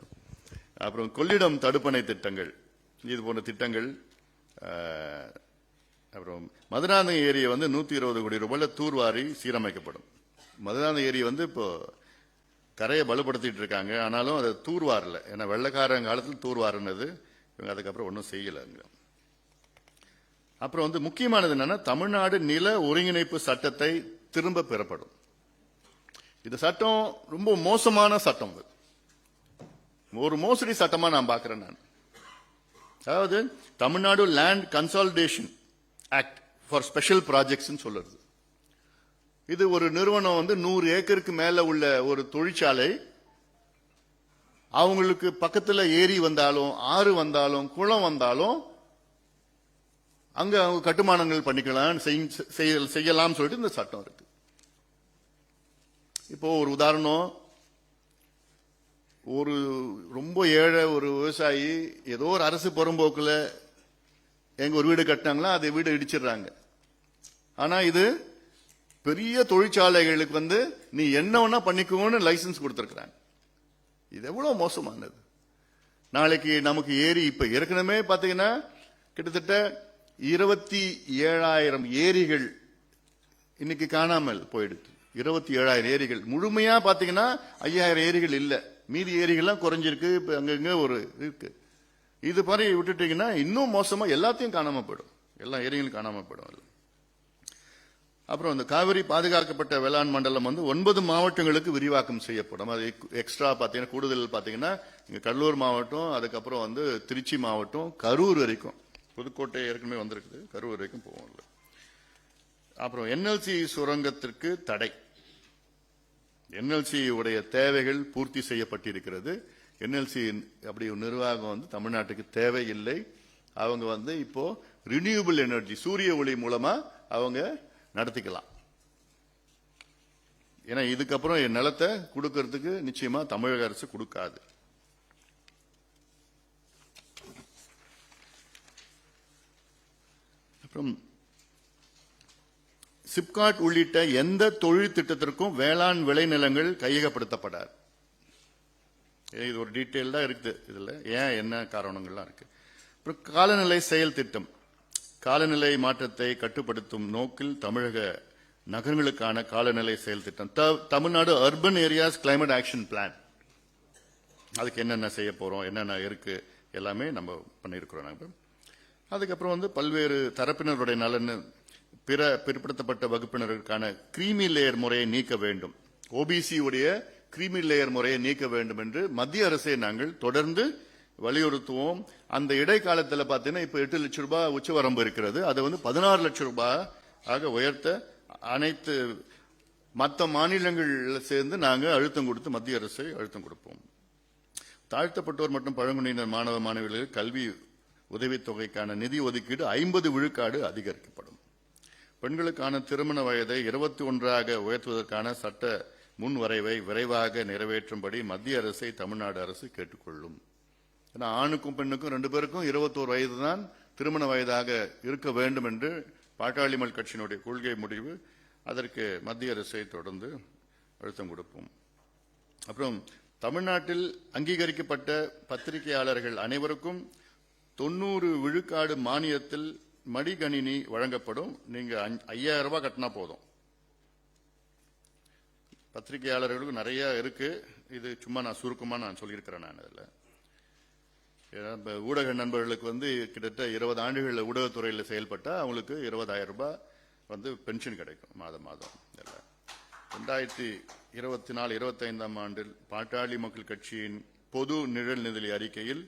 S2: அப்புறம் கொள்ளிடம் தடுப்பணை திட்டங்கள், இது போன்ற திட்டங்கள். அப்புறம் மதுராந்தகம் ஏரியை வந்து 120 கோடி ரூபாயில தூர்வாரி சீரமைக்கப்படும். மதுராந்தகம் ஏரி வந்து இப்போ கரையை பலப்படுத்திட்டு இருக்காங்க, ஆனாலும் அதை தூர்வாரல. ஏன்னா வெள்ளக்காரங்க காலத்தில் தூர்வாருனது, இவங்க அதுக்கப்புறம் ஒன்றும் செய்யல. அப்புறம் வந்து முக்கியமானது என்னன்னா தமிழ்நாடு நில ஒருங்கிணைப்பு சட்டத்தை திரும்ப பெறப்படும். இந்த சட்டம் ரொம்ப மோசமான சட்டம், ஒரு மோசடி சட்டமா நான் பாக்குறேன். நான் அதாவது Tamil Nadu land consolidation act for special projects சொல்லுறது. இது ஒரு நிறுவனம் 100 ஏக்கருக்கு மேல உள்ள ஒரு தொழிற்சாலை. அவங்களுக்கு பக்கத்துல ஏரி வந்தாலும், ஆறு வந்தாலும், குளம் வந்தாலும் அங்க அவங்க கட்டுமானங்கள் பண்ணிக்கலாம், செய்யலாம் சொல்லிட்டு இந்த சட்டம் இருக்கு. இப்போ ஒரு உதாரணம், ஒரு ரொம்ப ஏழை ஒரு விவசாயி ஏதோ ஒரு அரசு புறம்போக்குல எங்க ஒரு வீடு கட்டினாங்களா, அது வீடு இடிச்சிடுறாங்க. ஆனா இது பெரிய தொழிற்சாலைகளுக்கு நீ என்ன வேணா பண்ணிக்கோன்னு லைசன்ஸ் கொடுத்திருக்கிறாங்க. இது எவ்வளவு மோசமானது. நாளைக்கு நமக்கு ஏரி இப்ப ஏற்கனவே பாத்தீங்கன்னா கிட்டத்தட்ட 27,000 ஏரிகள் இன்னைக்கு காணாமல் போயிடுது. 27,000 ஏரிகள் முழுமையா பாத்தீங்கன்னா 5,000 ஏரிகள் இல்ல, மீதி ஏரிகள்லாம் குறைஞ்சிருக்கு. இப்ப அங்கங்க ஒரு இருக்கு. இது மாதிரி விட்டுட்டீங்கன்னா இன்னும் மோசமா எல்லாத்தையும் காணாம போயிடும், எல்லா ஏரிகளும் காணாம போயிடும். அப்புறம் இந்த காவிரி பாதுகாக்கப்பட்ட வேளாண் மண்டலம் 9 மாவட்டங்களுக்கு விரிவாக்கம் செய்யப்படும். அது எக்ஸ்ட்ரா பாத்தீங்கன்னா கூடுதல் பாத்தீங்கன்னா இங்க கடலூர் மாவட்டம், அதுக்கப்புறம் திருச்சி மாவட்டம், கரூர் வரைக்கும், புதுக்கோட்டை ஏற்கனவே வந்திருக்குது, கரூர் வரைக்கும் போவோம். அப்புறம் என்எல்சி சுரங்கத்திற்கு தடை. என்எல்சி உடைய தேவைகள் பூர்த்தி செய்யப்பட்டிருக்கிறது. என்எல்சி அப்படி நிர்வாகம் தமிழ்நாட்டுக்கு தேவையில்லை. அவங்க இப்போ ரினியூபிள் எனர்ஜி, சூரிய ஒளி மூலமா அவங்க நடத்திக்கலாம். ஏன்னா இதுக்கப்புறம் என் நிலத்தை கொடுக்கறதுக்கு நிச்சயமா தமிழக அரசு கொடுக்காது. அப்புறம் சிப்காட் உள்ளிட்ட எந்த தொழில் திட்டத்திற்கும் வேளாண் விளைநிலங்கள் கையகப்படுத்தப்படாது. இது ஒரு டீட்டெயில்டா இருக்குது. இதுல ஏன் என்ன காரணங்கள்லாம் இருக்கு. அப்புறம் காலநிலை செயல் திட்டம், காலநிலை மாற்றத்தை கட்டுப்படுத்தும் நோக்கில் தமிழக நகரங்களுக்கான காலநிலை செயல் திட்டம், Tamil Nadu urban areas climate action plan. அதுக்கு என்னென்ன செய்ய போறோம், என்னென்ன இருக்கு, எல்லாமே நம்ம பண்ணியிருக்கிறோம். நாங்கள் அதுக்கப்புறம் பல்வேறு தரப்பினருடைய நலன், பிற பிற்படுத்தப்பட்ட வகுப்பினருக்கான கிரீமி லேயர் முறையை நீக்க வேண்டும், ஓபிசி உடைய கிரீமி லேயர் முறையை நீக்க வேண்டும் என்று மத்திய அரசை நாங்கள் தொடர்ந்து வலியுறுத்துவோம். அந்த இடைக்காலத்தில் பார்த்தீங்கன்னா இப்ப 8 லட்சம் ரூபாய் உச்சவரம்பு இருக்கிறது. அதை 16 லட்சம் ரூபாய் ஆக உயர்த்த அனைத்து மற்ற மாநிலங்களில் சேர்ந்து நாங்கள் அழுத்தம் கொடுத்து மத்திய அரசை அழுத்தம் கொடுப்போம். தாழ்த்தப்பட்டோர் மற்றும் பழங்குடியினர் மாணவ மாணவிகளுக்கு கல்வி உதவித்தொகைக்கான நிதி ஒதுக்கீடு 50 விழுக்காடு அதிகரிக்கப்படும். பெண்களுக்கான திருமண வயதை 21 உயர்த்துவதற்கான சட்ட முன்வரைவை விரைவாக நிறைவேற்றும்படி மத்திய அரசை தமிழ்நாடு அரசு கேட்டுக்கொள்ளும். ஏன்னா ஆணுக்கும் பெண்ணுக்கும் 2 பேருக்கும் 21 வயது தான் திருமண வயதாக இருக்க வேண்டும் என்று பாட்டாளி மக்கள் கட்சியினுடைய கொள்கை முடிவு. அதற்கு மத்திய அரசை தொடர்ந்து அழுத்தம் கொடுப்போம். அப்புறம் தமிழ்நாட்டில் அங்கீகரிக்கப்பட்ட பத்திரிகையாளர்கள் அனைவருக்கும் 90 விழுக்காடு மானியத்தில் மடிகணினி வழங்கப்படும். நீங்க 5,000 ரூபாய் கட்டினா போதும். பத்திரிகையாளர்களுக்கு நிறைய இருக்கு. இது சும்மா நான் சுருக்கமா நான் சொல்லியிருக்கிறேன். நான் இதுல ஊடக நண்பர்களுக்கு கிட்டத்தட்ட 20 ஆண்டுகள் ஊடகத்துறையில் செயல்பட்டா அவங்களுக்கு 20,000 ரூபாய் பென்ஷன் கிடைக்கும் மாதம் மாதம். 2024-25 ஆண்டில் பாட்டாளி மக்கள் கட்சியின் பொது நிழல் நிதி அறிக்கையில்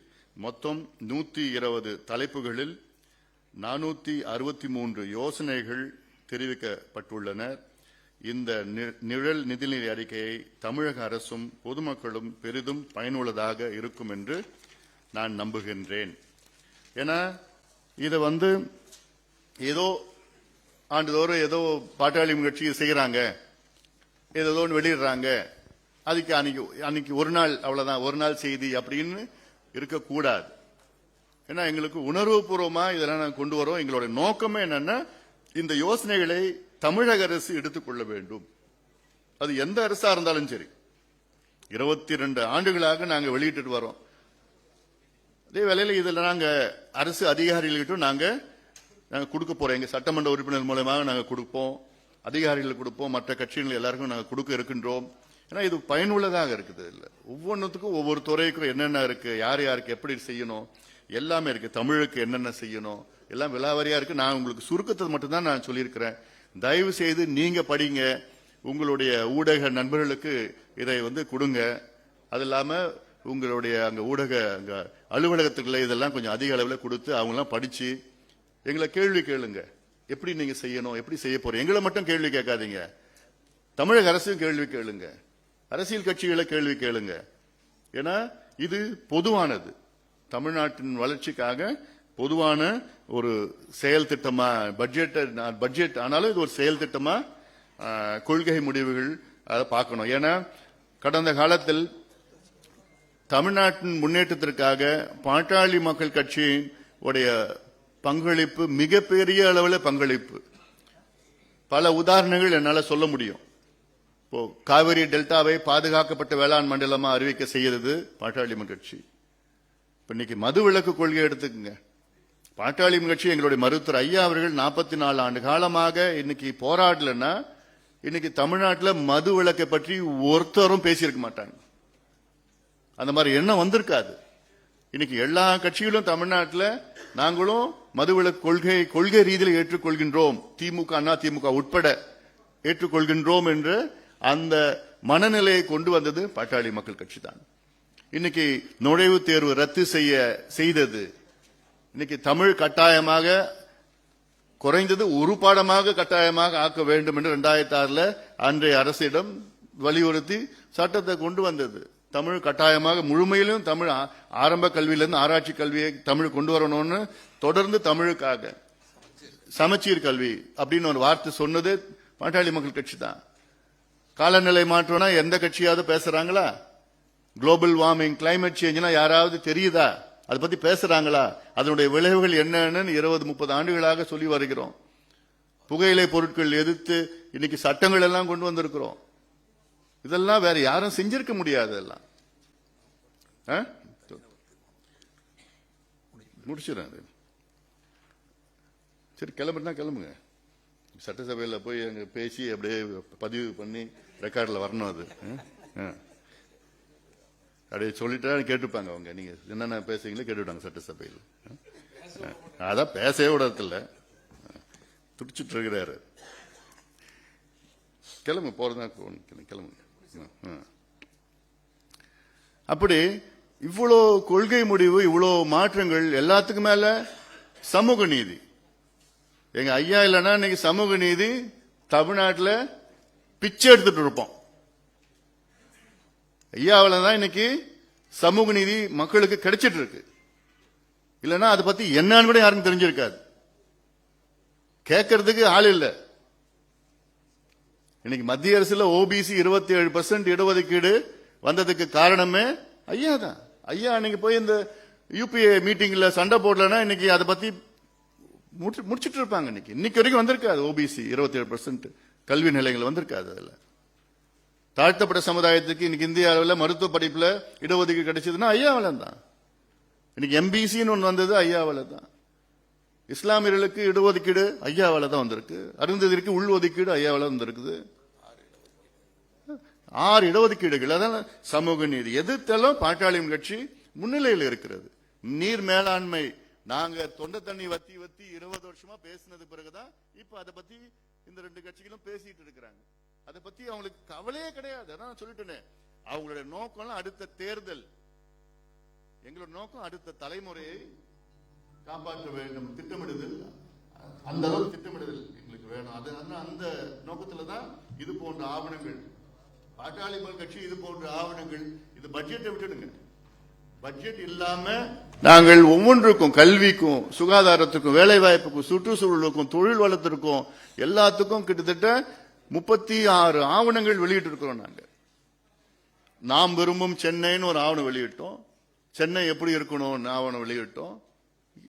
S2: மொத்தம் 120 தலைப்புகளில் 463 யோசனைகள் தெரிவிக்கப்பட்டுள்ளன. இந்த நிழல் நிதிநிலை அறிக்கையை தமிழக அரசும் பொதுமக்களும் பெரிதும் பயனுள்ளதாக இருக்கும் என்று நான் நம்புகின்றேன். ஏன்னா இதை ஏதோ ஆண்டுதோறும் ஏதோ பாட்டாளி கட்சி செய்யறாங்க, ஏதோ ஒன்று வெளியிடுறாங்க, அதுக்கு அன்னைக்கு ஒரு நாள் அவ்வளவுதான், ஒரு நாள் செய்தி அப்படின்னு இருக்கக்கூடாது. ஏன்னா எங்களுக்கு உணர்வுபூர்வமா இதெல்லாம் நாங்கள் கொண்டு வரோம். எங்களுடைய நோக்கமே என்னன்னா இந்த யோசனைகளை தமிழக அரசு எடுத்துக்கொள்ள வேண்டும். அது எந்த அரசா இருந்தாலும் சரி. 22 ஆண்டுகளாக நாங்க வெளியிட்டு வரோம். அதே வேளையில் இதுல நாங்க அரசு அதிகாரிகள்கிட்ட நாங்க கொடுக்க போறோம். எங்க சட்டமன்ற உறுப்பினர் மூலமாக நாங்க கொடுப்போம், அதிகாரிகள் கொடுப்போம், மற்ற கட்சிகள் எல்லாருக்கும் நாங்க கொடுக்க இருக்கின்றோம். ஏன்னா இது பயனுள்ளதாக இருக்குது. இல்ல ஒவ்வொன்றுத்துக்கும் ஒவ்வொரு துறைக்கும் என்னென்ன இருக்கு, யார் யாருக்கு எப்படி செய்யணும், எல்லாமே இருக்கு. தமிழுக்கு என்னென்ன செய்யணும் எல்லாம் விலாவரியா இருக்கு. நான் உங்களுக்கு சுருக்கத்தை மட்டும்தான் நான் சொல்லியிருக்கிறேன். தயவு செய்து நீங்க படிங்க, உங்களுடைய ஊடக நண்பர்களுக்கு இதை கொடுங்க. அது இல்லாம உங்களுடைய அங்க ஊடக அங்க அலுவலகத்துக்குள்ள இதெல்லாம் கொஞ்சம் அதிக அளவில் கொடுத்து அவங்களாம் படிச்சு எங்களை கேள்வி கேளுங்க. எப்படி நீங்க செய்யணும், எப்படி செய்ய போறீங்க, எங்களை மட்டும் கேள்வி கேட்காதீங்க. தமிழக அரசு கேள்வி கேளுங்க, அரசியல் கட்சிகளை கேள்வி கேளுங்க. ஏன்னா இது பொதுவானது, தமிழ்நாட்டின் வளர்ச்சிக்காக பொதுவான ஒரு செயல் திட்டமா, பட்ஜெட் ஆனாலும் இது ஒரு செயல் திட்டமா கொள்கை முடிவுகள் அதை பார்க்கணும். ஏன்னா கடந்த காலத்தில் தமிழ்நாட்டின் முன்னேற்றத்திற்காக பாட்டாளி மக்கள் கட்சியின் உடைய பங்களிப்பு மிகப்பெரிய அளவில் பங்களிப்பு. பல உதாரணங்கள் என்னால் சொல்ல முடியும். இப்போ காவிரி டெல்டாவை பாதுகாக்கப்பட்ட வேளாண் மண்டலமா அறிவிக்க செய்யறது பாட்டாளி மக்கள் கட்சி. இன்னைக்கு மதுவிலக்கு கொள்கை எடுத்துக்கங்க, பாட்டாளி கட்சி எங்களுடைய மருத்துவர் ஐயா அவர்கள் 44 ஆண்டு காலமாக இன்னைக்கு போராடலன்னா இன்னைக்கு தமிழ்நாட்டில் மது விலக்கை பற்றி ஒருத்தரும் பேசியிருக்க மாட்டாங்க. அந்த மாதிரி எண்ணம் வந்திருக்காது. இன்னைக்கு எல்லா கட்சிகளும் தமிழ்நாட்டில் நாங்களும் மதுவிலக்கு கொள்கை ரீதியில் ஏற்றுக்கொள்கின்றோம், திமுக அண்ணா திமுக உட்பட ஏற்றுக்கொள்கின்றோம் என்று அந்த மனநிலையை கொண்டு வந்தது பாட்டாளி மக்கள் கட்சி தான். இன்னைக்கு நுழைவுத் தேர்வு ரத்து செய்தது. இன்னைக்கு தமிழ் கட்டாயமாக குறைந்தது ஒரு பாடமாக கட்டாயமாக ஆக்க வேண்டும் என்று 2006 அன்றைய அரசிடம் வலியுறுத்தி சட்டத்தை கொண்டு வந்தது. தமிழ் கட்டாயமாக முழுமையிலும் தமிழ் ஆரம்ப கல்வியிலிருந்து ஆராய்ச்சி கல்வியை தமிழ் கொண்டு வரணும்னு தொடர்ந்து தமிழுக்காக சமச்சீர் கல்வி அப்படின்னு ஒரு வார்த்தை சொன்னது பாட்டாளி மக்கள் கட்சி தான். காலநிலை மாற்றம்னா எந்த கட்சியாவது பேசுறாங்களா? குளோபல் வார்மிங், கிளைமேட் சேஞ்ச்னா யாராவது தெரியுதா? அதை பத்தி பேசுறாங்களா? அதனுடைய விளைவுகள் என்னன்னு 20-30 ஆண்டுகளாக சொல்லி வருகிறோம். புகையிலை பொருட்கள் எதிர்த்து இன்னைக்கு சட்டங்கள் எல்லாம் கொண்டு வந்திருக்கிறோம். இதெல்லாம் வேற யாரும் செஞ்சிருக்க முடியாது. எல்லாம் முடிச்சிடறேன். சரி, கிளம்புனா கிளம்புங்க. சட்டசபையில் போய் அங்க பேசி அப்படியே பதிவு பண்ணி ரெக்கார்டில் வரணும். அது அப்படியே சொல்லிட்டா கேட்டுப்பாங்க அவங்க, நீங்க என்னென்ன பேசுறீங்களோ கேட்டுவிட்டாங்க சட்டசபையில். அதான் பேசவே விடறதில்ல, துடிச்சிட்டு இருக்கிறாரு. கிளம்பு, போறதா கிளம்புங்க. அப்படி இவ்வளோ கொள்கை முடிவு, இவ்வளோ மாற்றங்கள், எல்லாத்துக்கும் மேல சமூக நீதி. எங்க ஐயா இல்லைன்னா இன்னைக்கு சமூக நீதி தமிழ்நாட்டில் பிச்சை எடுத்துட்டு இருப்போம். ஐயாவில தான் இன்னைக்கு சமூக நீதி மக்களுக்கு கிடைச்சிட்டு இருக்கு. இல்லைன்னா அதை பத்தி என்னன்னு கூட யாருக்கும் தெரிஞ்சிருக்காது, கேட்கறதுக்கு ஆள் இல்லை. இன்னைக்கு மத்திய அரசுல ஓபிசி 27% இடஒதுக்கீடு வந்ததுக்கு காரணமே ஐயா தான். ஐயா அன்னைக்கு போய் இந்த யூபிஏ மீட்டிங்ல சண்டை போடலன்னா இன்னைக்கு அதை பத்தி முடிச்சிட்டு இருப்பாங்க. இன்னைக்கு வரைக்கும் வந்திருக்காது. ஓபிசி 27% கல்வி நிலையங்கள் வந்திருக்காது. அதுல தாழ்த்தப்பட்ட சமுதாயத்துக்கு இன்னைக்கு இந்திய அளவில் மருத்துவ படிப்புல இடஒதுக்கீடு கிடைச்சதுன்னா ஐயாவில தான். இன்னைக்கு எம்பிசின்னு ஒன்று வந்தது ஐயாவில தான். இஸ்லாமியர்களுக்கு இடஒதுக்கீடு ஐயாவில தான் வந்திருக்கு. அருந்ததிற்கு உள் ஒதுக்கீடு ஐயாவில வந்திருக்குது. 6 இடஒதுக்கீடுகள். அதான் சமூக நீதி. எதிர்த்தாலும் பாட்டாளி கட்சி முன்னிலையில் இருக்கிறது. நீர் மேலாண்மை நாங்க தொண்டை தண்ணி வத்தி 20 வருஷமா பேசினது பிறகுதான் இப்ப அதை பத்தி இந்த 2 கட்சிகளும் பேசிட்டு இருக்கிறாங்க. அதை பத்தி அவங்களுக்கு கவலையே கிடையாது. அதான் சொல்லிட்டேனே, அவங்களுடைய நோக்கம் அடுத்த தேர்தல், எங்களோட நோக்கம் அடுத்த தலைமுறையை காப்பாற்ற வேண்டும். திட்டமிடுதல், அந்த அளவுக்கு திட்டமிடுதல் எங்களுக்கு வேணும். அது அந்த நோக்கத்துல தான் இது போன்ற ஆவணங்கள், பாட்டாளி மக்கள் கட்சி இது போன்ற ஆவணங்கள். இது பட்ஜெட்டை விட்டுடுங்க. பட்ஜெட் இல்லாம நாங்கள் ஒவ்வொன்றுக்கும், கல்விக்கும், சுகாதாரத்துக்கும், வேலை வாய்ப்புக்கும், சுற்றுச்சூழலுக்கும், தொழில் வளத்திற்கும் எல்லாத்துக்கும் கிட்டத்தட்ட 36 ஆவணங்கள் வெளியிட்டு இருக்கிறோம். நாங்க நாம் விரும்பும் சென்னைன்னு ஒரு ஆவணம் வெளியிட்டோம். சென்னை எப்படி இருக்கணும்னு ஆவணம் வெளியிட்டோம்.